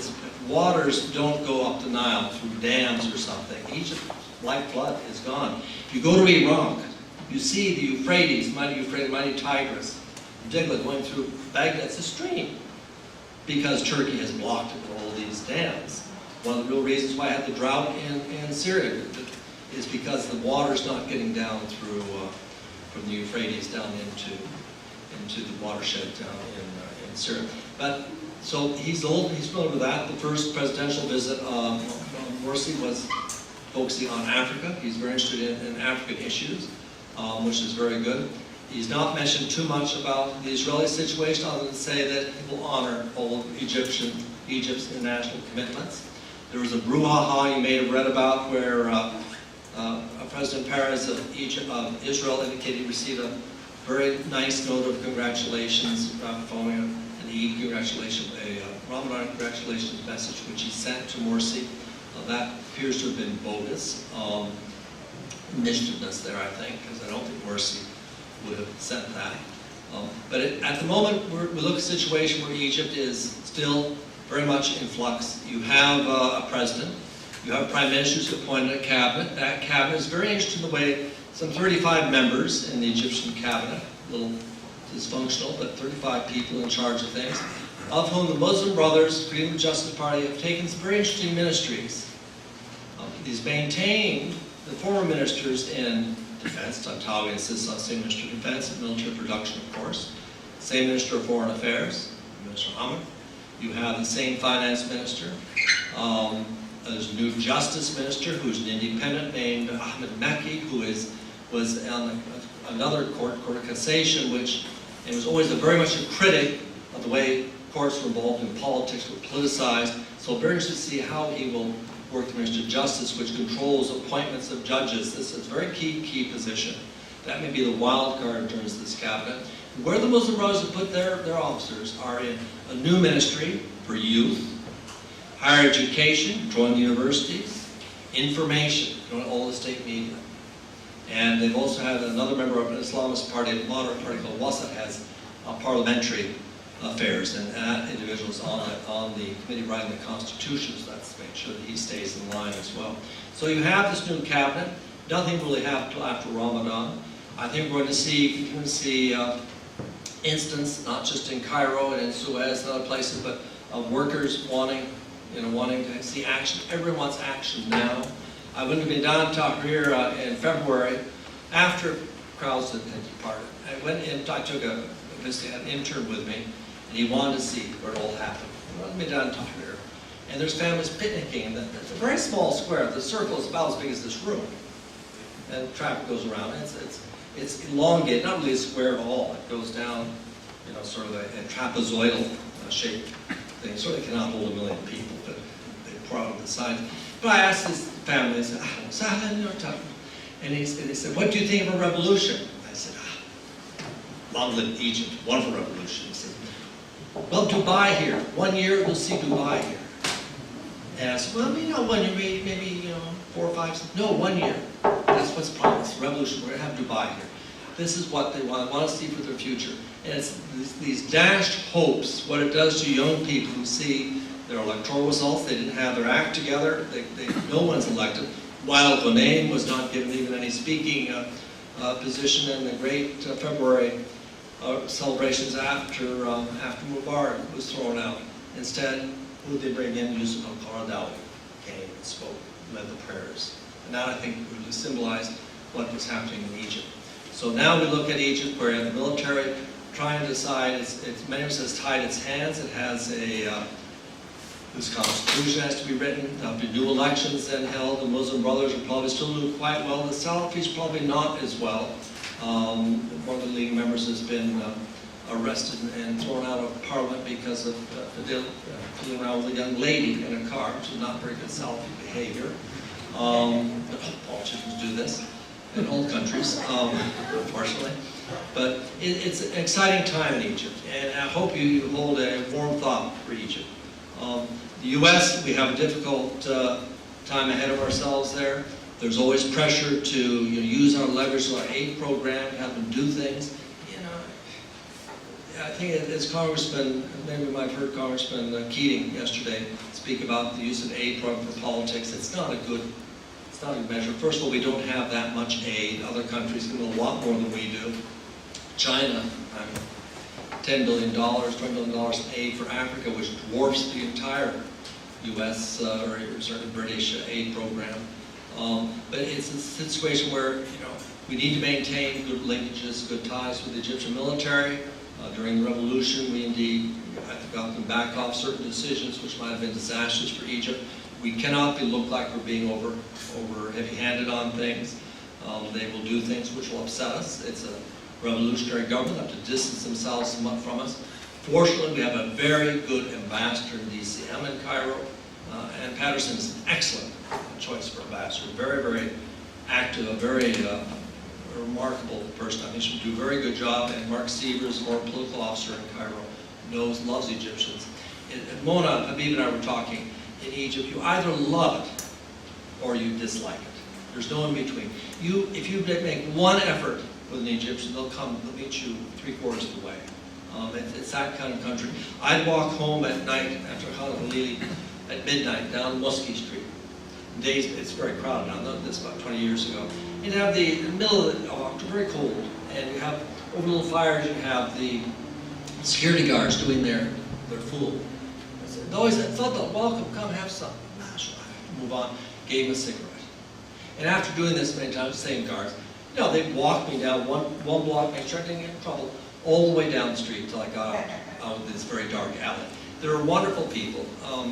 waters don't go up the Nile through dams or something, Egypt's lifeblood is gone. If you go to Iraq, you see the Euphrates, mighty Tigris, Digla going through Baghdad's a stream, because Turkey has blocked it with all these dams. One of the real reasons why I had the drought in Syria is because the water's not getting down through from the Euphrates down into the watershed down in Syria. But so he's familiar with that. The first presidential visit of Morsi was focusing on Africa. He's very interested in African issues, which is very good. He's not mentioned too much about the Israeli situation, other than to say that he will honor all of Egypt's international commitments. There was a brouhaha you may have read about where President Peres of Israel indicated he received a very nice note of congratulations following an Eid Ramadan congratulations message, which he sent to Morsi. That appears to have been bogus. Initiativeness there, I think, because I don't think Morsi would have sent that. But at the moment, we look at a situation where Egypt is still very much in flux. You have a president, you have prime ministers who appointed a cabinet. That cabinet is very interesting in the way some 35 members in the Egyptian cabinet, a little dysfunctional, but 35 people in charge of things, of whom the Muslim Brothers, Freedom and Justice Party, have taken some very interesting ministries. He's maintained the former ministers in Defense. Tantawi insists on same Minister of Defense and Military Production, of course. Same Minister of Foreign Affairs, Minister Ahmed. You have the same Finance Minister. There's a new Justice Minister who's an independent named Ahmed Mekki, who was on another court of cassation, which was always very much a critic of the way courts were involved in politics, were politicized. So very interested to see how he will work the Minister of Justice, which controls appointments of judges. This is a very key position. That may be the wild card in terms of this cabinet. Where the Muslim Brothers have put their officers are in a new ministry for youth, higher education, join the universities, information, join all the state media. And they've also had another member of an Islamist party, a moderate party called Wasat, has parliamentary affairs, and that individual is on the committee writing the constitution, so that's to make sure that he stays in line as well. So you have this new cabinet. Nothing really happened until after Ramadan. I think we're going to see, instance, not just in Cairo and in Suez and other places, but of workers wanting to see action. Everyone wants action now. I went to down to Tahrir in February after crowds had departed. I went in, I took basically an intern with me, and he wanted to see where it all happened. I went down to Tahrir, and there's families picnicking. It's a very small square. The circle is about as big as this room, and traffic goes around. It's elongated, not really a square at all. It goes down, sort of a trapezoidal shaped thing. Certainly cannot hold 1 million people, but they pour out the sides. But I asked this family, I said, and they said, what do you think of a revolution? I said, long live Egypt, wonderful revolution. He said, well, Dubai here, 1 year we'll see Dubai here. And I said, well, 1 year, maybe 4 or 5, 6, no, 1 year. That's what's promised, revolution, we're going to have Dubai here. This is what they want to see for their future. And it's these dashed hopes, what it does to young people who see their electoral results. They didn't have their act together. No one's elected. While Ghanem was not given even any speaking position in the great February celebrations after Mubarak was thrown out. Instead, who did they bring in? Yusuf al-Qaradawi came and spoke, led the prayers. And that, I think, really symbolized what was happening in Egypt. So now we look at Egypt, where the military trying to decide, many of us has tied its hands. It has this constitution has to be written. There'll be new elections then held. The Muslim Brothers will probably still do quite well. The Salafis probably not as well. One of the League members has been arrested and thrown out of Parliament because of fooling around with a young lady in a car, which is not very good Salafi behavior. But politicians do this in old countries, unfortunately. But it's an exciting time in Egypt, and I hope you hold a warm thought for Egypt. The U.S., we have a difficult time ahead of ourselves there. There's always pressure to use our leverage of our aid program, have them do things. I think as Congressman, maybe you might have heard Congressman Keating yesterday speak about the use of aid program for politics. It's not a good measure. First of all, we don't have that much aid. Other countries do a lot more than we do. China, $10 billion, $20 billion in aid for Africa, which dwarfs the entire U.S. Or certainly British aid program. But it's a situation where we need to maintain good linkages, good ties with the Egyptian military. During the revolution, we indeed got them back off certain decisions which might have been disastrous for Egypt. We cannot look like we're being over heavy-handed on things. They will do things which will upset us. It's a revolutionary government. They have to distance themselves somewhat from us. Fortunately, we have a very good ambassador in DCM in Cairo, and Patterson is an excellent choice for ambassador. Very, very active, a very remarkable person. I think she will do a very good job. And Mark Sievers, more political officer in Cairo, loves Egyptians. And Mona, Habib and I were talking. In Egypt, you either love it or you dislike it. There's no in between. If you make one effort with an Egyptian, they'll meet you 3/4 of the way. It's that kind of country. I'd walk home at night after Khalil at midnight down Muskie Street. It's very crowded now. This about 20 years ago. You'd have in the middle of October, very cold, and you have over little fires. You have the security guards doing their fool. They always felt that welcome, come have some. Move on. Gave him a cigarette. And after doing this many times, the same guards, they'd walk me down one block, make sure I didn't get in trouble, all the way down the street until I got out of this very dark alley. They're wonderful people.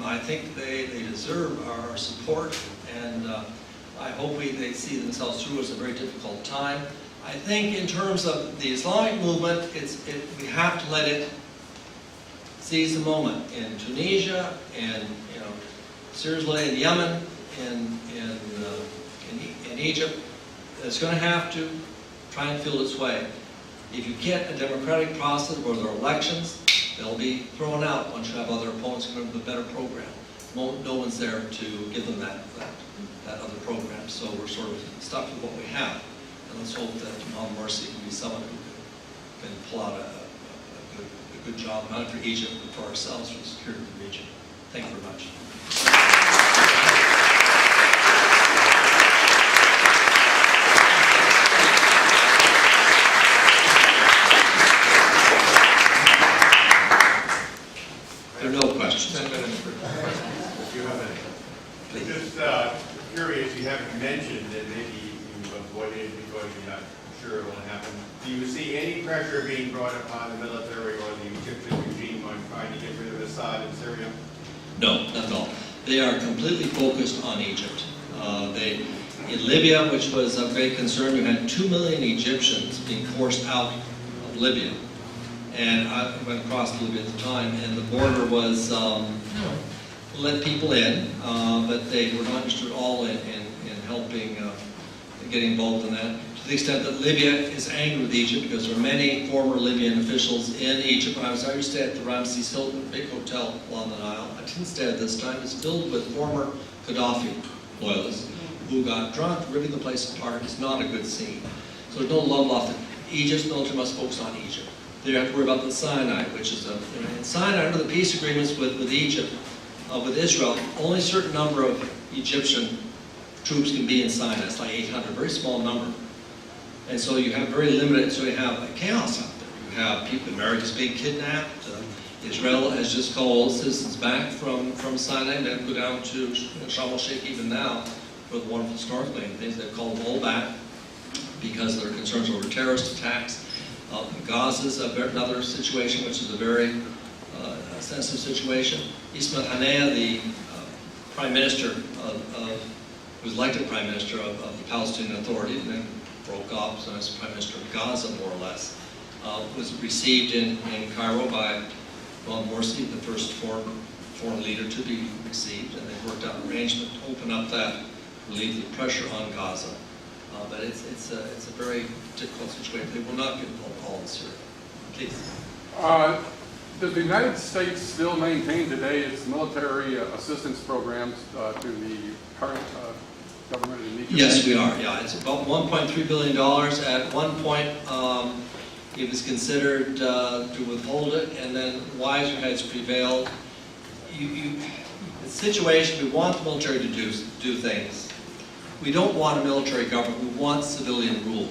I think they deserve our support, and I hope they see themselves through as a very difficult time. I think in terms of the Islamic movement, we have to let it seize the moment. In Tunisia, in Syria, in Yemen, in Egypt, it's going to have to try and feel its way. If you get a democratic process where there are elections, they'll be thrown out once you have other opponents come in with a better program. no one's there to give them that other program, so we're sort of stuck with what we have. And let's hope that Mom Mercy can be someone who can pull out a good job, not for Egypt, but for ourselves, for the security of the region. Thank you very much. There are no questions. 10 minutes for questions, if you have any. Please. Just curious, you haven't mentioned that maybe you avoided because you're not sure it will happen. Do you see any pressure being brought upon the military or the Egyptian regime on trying to get rid of Assad in Syria? No, not at all. They are completely focused on Egypt. In Libya, which was of great concern, you had 2 million Egyptians being forced out of Libya. And I went across Libya at the time, and the border was, let people in, but they were not interested at all in helping, getting involved in that. To the extent that Libya is angry with Egypt, because there are many former Libyan officials in Egypt. When I was there, I used to stay at the Ramses Hilton, big hotel along the Nile. I didn't stay at this time. It's filled with former Gaddafi loyalists who got drunk, ripping the place apart. It's not a good scene. So there's no love lost. Egypt's military must focus on Egypt. They have to worry about the Sinai, which is in Sinai, under the peace agreements with Egypt, with Israel, only a certain number of Egyptian troops can be in Sinai. It's like 800, very small number. And so you have very limited, so you have chaos out there. You have people, America's being kidnapped. Israel has just called all citizens back from Sinai. They have to go down to Sharm el-Sheikh even now for the wonderful snorkeling and things. They've called them all back because there are concerns over terrorist attacks. Gaza is another situation, which is a very sensitive situation. Ismail Haniyeh, the prime minister who was elected prime minister of the Palestinian Authority, and then broke off as prime minister of Gaza, more or less, was received in Cairo by Mom Mercy, the first foreign leader to be received, and they worked out an arrangement to open up that, relieve the pressure on Gaza. But it's a very difficult situation. They will not get involved all in Syria. Please. Does the United States still maintain today its military assistance programs to the current government in Egypt? Yes, we are. Yeah, it's about $1.3 billion. At one point, it was considered to withhold it, and then wiser heads prevailed. The situation, we want the military to do things. We don't want a military government. We want civilian rule.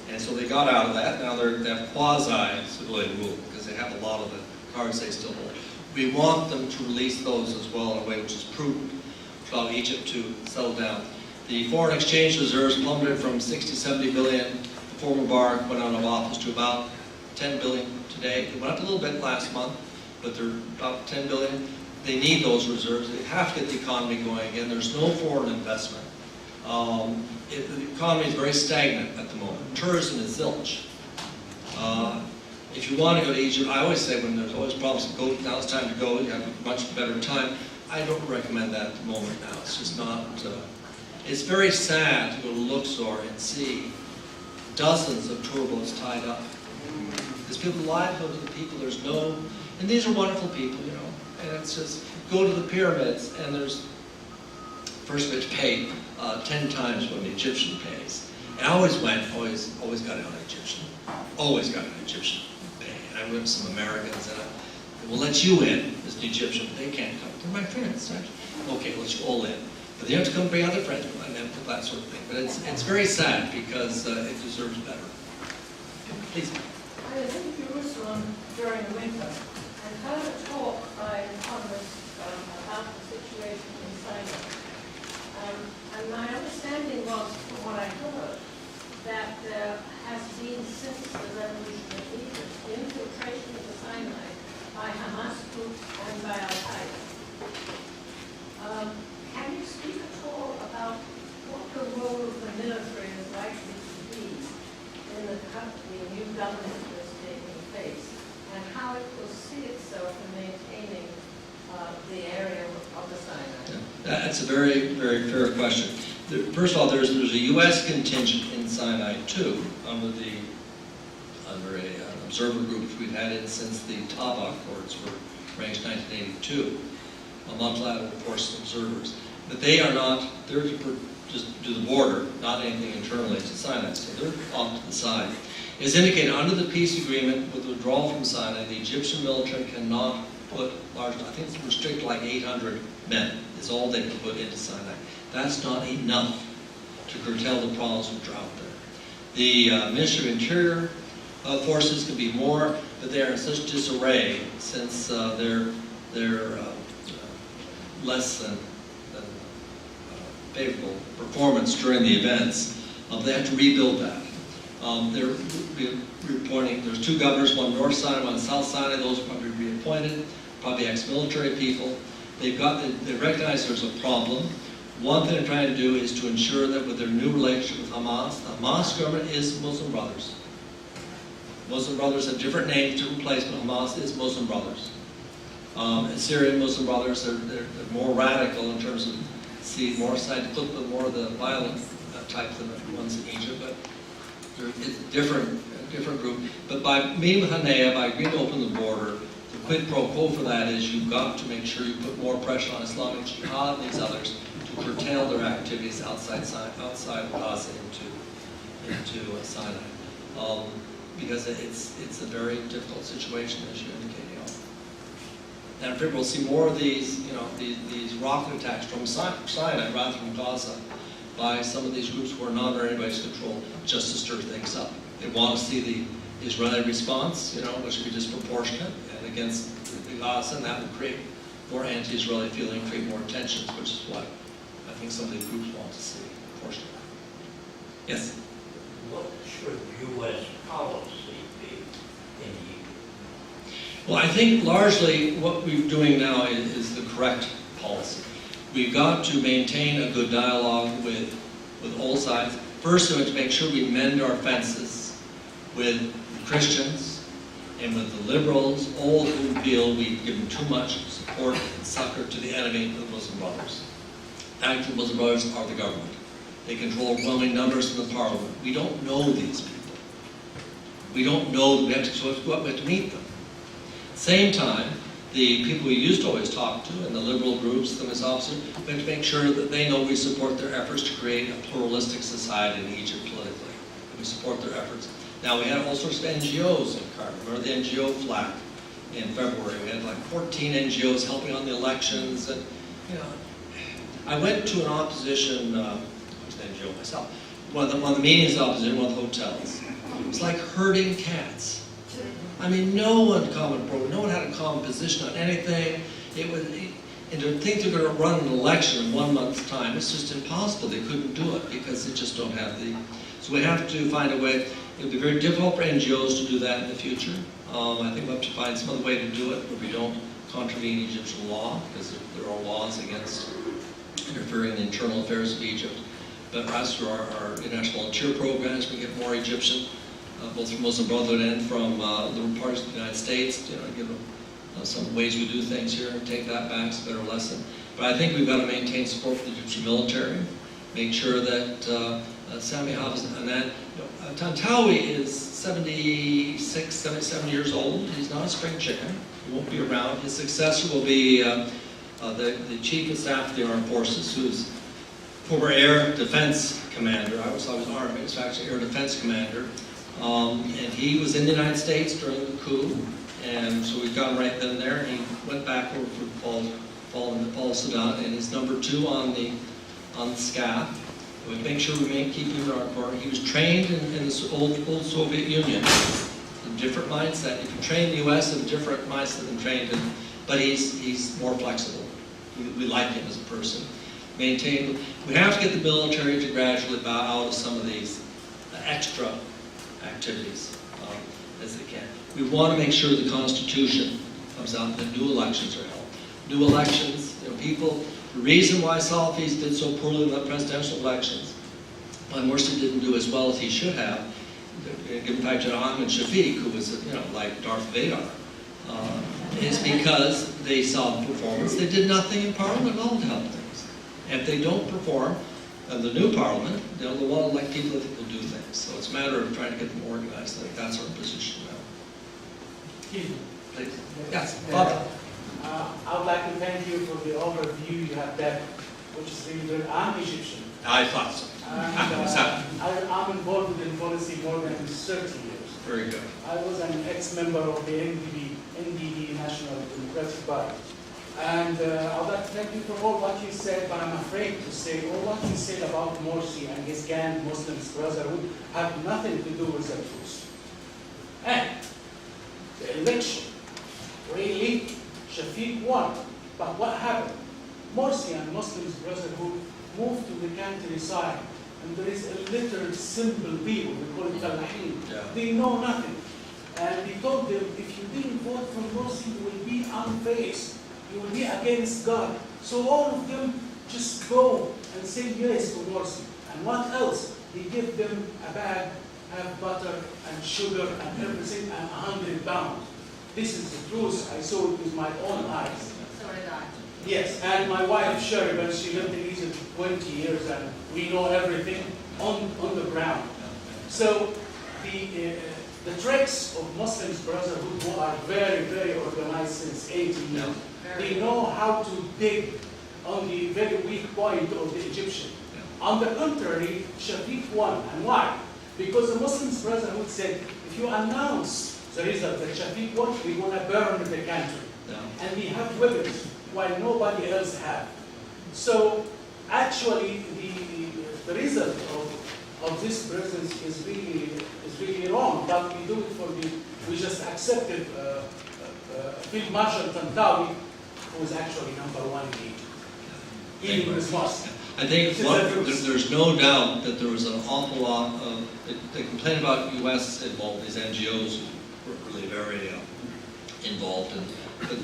And so they got out of that. Now they have quasi-civilian rule because they have a lot of the cards they still hold. We want them to release those as well in a way which is prudent to allow Egypt to settle down. The foreign exchange reserves plummeted from 60, 70 billion before Mubarak went out of office to about 10 billion today. It went up a little bit last month, but they're about 10 billion. They need those reserves. They have to get the economy going again. There's no foreign investment. The economy is very stagnant at the moment. Tourism is zilch. If you want to go to Egypt, I always say when there's always problems, now it's time to go, you have a much better time. I don't recommend that at the moment now. It's just not, it's very sad to go to Luxor and see dozens of tour boats tied up. There's people livelihood of the people, there's no, and these are wonderful people, you know, and it's just, go to the pyramids and there's, first of all, pay 10 times what an Egyptian pays. And I always got an Egyptian. Always got an Egyptian pay. And I went with some Americans and we'll let you in as an Egyptian. They can't come. They're my friends, right? Okay, let you all in. But you have to come bring other friends and then that sort of thing. But it's very sad because it deserves better. Please. I was in Jerusalem during the winter and heard a talk by economists about the situation in Sinai. And my understanding was, from what I heard, that there has been, since the revolution of Egypt, infiltration of the Sinai by Hamas groups and by Al-Qaeda. Can you speak at all about what the role of the military is likely to be in the new government that's taking place, and how it will see itself in maintaining the area of the Sinai? That's a very, very fair question. First of all, there's a U.S. contingent in Sinai too, under an observer group which we've had in since the Taba Accords were arranged in 1982. multilateral force observers. But they are not, they're to just do the border, not anything internally to Sinai, so they're off to the side. As indicated, under the peace agreement with withdrawal from Sinai, the Egyptian military cannot put large, I think it's restricted like 800 men, is all they can put into Sinai. That's not enough to curtail the problems which are out there. The Ministry of Interior forces can be more, but they are in such disarray since they're less than favorable performance during the events. They have to rebuild that. They're reappointing, there's two governors, one North Sinai, one South Sinai. Those will probably be reappointed, probably ex-military people. They recognize there's a problem. One thing they're trying to do is to ensure that with their new relationship with Hamas, the Hamas government is Muslim Brothers. Muslim Brothers have different names, different places, but Hamas is Muslim Brothers. And Syrian Muslim Brothers, they're more radical in terms of, see more side to clip them, more of the violent type than the ones in Egypt, but it's a different group. But by meeting with Hanea, by agreeing to open the border, the quid pro quo for that is you've got to make sure you put more pressure on Islamic Jihad and these others to curtail their activities outside Gaza into Sinai. Because it's a very difficult situation, as you indicated. And I'm afraid we'll see more of these, these rocket attacks from Sinai rather than Gaza by some of these groups who are not under anybody's control, just to stir things up. They want to see the Israeli response, which would be disproportionate and against the Gaza, and that would create more anti-Israeli feeling, create more tensions, which is what I think some of these groups want to see, unfortunately. Yes? What should U.S. policy be in Egypt? Well, I think largely what we're doing now is the correct policy. We've got to maintain a good dialogue with all sides. First, we have to make sure we mend our fences with the Christians and with the liberals, all who feel we've given too much support and succor to the enemy of the Muslim Brothers. Actually, Muslim Brothers are the government. They control overwhelming numbers in the parliament. We don't know these people. We don't know that we have to go up, we have to meet them. Same time, the people we used to always talk to, and the liberal groups, the Miss-Officers, we have to make sure that they know we support their efforts to create a pluralistic society in Egypt politically. We support their efforts. Now, we had all sorts of NGOs in Cairo. Remember the NGO flag in February? We had like 14 NGOs helping on the elections. And, I went to an opposition, I was an NGO myself, one of the meetings of opposition, one of the hotels. It was like herding cats. I mean, no one had a common position on anything. And to think they're going to run an election in 1 month's time, it's just impossible. They couldn't do it because they just don't have the. So we have to find a way. It'll be very difficult for NGOs to do that in the future. I think we'll have to find some other way to do it where we don't contravene Egyptian law, because there are laws against interfering in the internal affairs of Egypt. But as for our international volunteer programs, we get more Egyptian, both from Muslim Brotherhood and from liberal parties of the United States, give them some ways we do things here and take that back. It's a better lesson. But I think we've got to maintain support for the Egyptian military, make sure that Sami Hafiz Hanan, Tantawi is 76, 77 years old. He's not a spring chicken. He won't be around. His successor will be the Chief of Staff of the Armed Forces, who's former Air Defense Commander. I always thought he was Army. He's actually Air Defense Commander. And he was in the United States during the coup, and so we got him right then and there. He went back over for Paul Sadat, and he's number 2 on the SCAF. We make sure we keep him in our corner. He was trained in this old Soviet Union, a different mindset. If you train in the U.S., it's a different mindset than trained in, but he's more flexible. We like him as a person. We have to get the military to gradually bow out of some of these extra activities as they can. We want to make sure the Constitution comes out and that new elections are held. New elections, the reason why Salafis did so poorly in the presidential elections, why Morsi didn't do as well as he should have, given back to Ahmed Shafiq, who was, like Darth Vader, is because they saw the performance. They did nothing in Parliament at all to help things. And if they don't perform in the new Parliament, they'll want to elect people that will do things. So it's a matter of trying to get them organized. I think that's our position now. Please. Yes, Father. I would like to thank you for the overview you have done, which is really good. I'm Egyptian. I thought so. And I'm involved in policy more than 30 years. Very good. I was an ex-member of the NDB, National Democratic Party. And I would like to thank you for all what you said, but I'm afraid to say all what you said about Morsi and his gang Muslims Brotherhood have nothing to do with the truth. And the election, really, Shafiq won. But what happened? Morsi and Muslims Brotherhood moved to the countryside, and there is a little simple people, we call it Falahin. They know nothing. And he told them, if you didn't vote for Morsi, you will be unfazed. You will be against God. So all of them just go and say yes to Morsi. And what else? He gave them a bag, have butter and sugar and everything, and 100 pounds. This is the truth. I saw it with my own eyes. So did I. Yes, and my wife Sheridan, she lived in Egypt for 20 years, and we know everything on the ground. So the tricks of Muslims Brotherhood, who are very, very organized since 80 years, they know how to dig on the very weak point of the Egyptian. On the contrary, Shafiq won. And why? Because the Muslims Brotherhood said, if you announce the result that Shafiq won, we're going to burn the country. And we have weapons, while nobody else have. So actually, the result of this presence is really wrong. But we do it for we just accepted Field Marshal Tantawi, who is actually #1 in Egypt. Even with Morsi. I think there's no doubt that there was an awful lot of, they complain about U.S. involved, these NGOs were really very involved in, but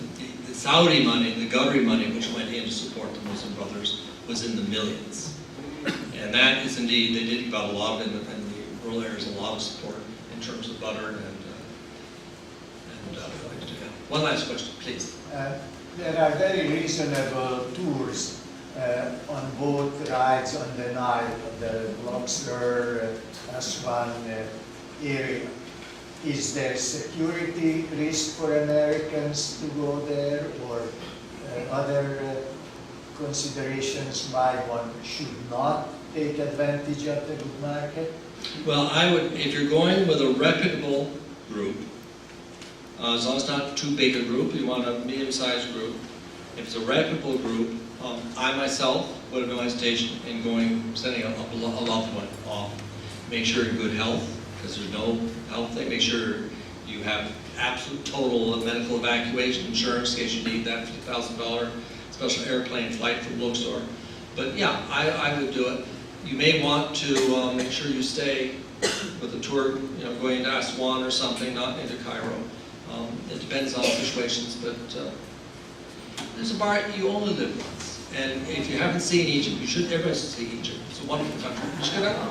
the Saudi money, the Qatari money, which went in to support the Muslim Brothers, was in the millions. And that is indeed, they did give out a lot of, in the rural areas, a lot of support in terms of butter and one last question, please. There are very reasonable tours on boat rides on the Nile, the Luxor, Aswan area. Is there security risk for Americans to go there, or other considerations why one should not take advantage of the good market? Well, I would, if you're going with a reputable group, as long as it's not too big a group, you want a medium-sized group. If it's a reputable group, I myself would have no hesitation in going, sending a loved one off. Make sure you're in good health, because there's no health thing. Make sure you have absolute total medical evacuation insurance in case you need that $50,000 special airplane flight from Luxor. But yeah, I would do it. You may want to make sure you stay with a tour, going to Aswan or something, not into Cairo. It depends on situations, but there's a bar, you only live once. And if you haven't seen Egypt, everybody should see Egypt. It's a wonderful country. You should go down.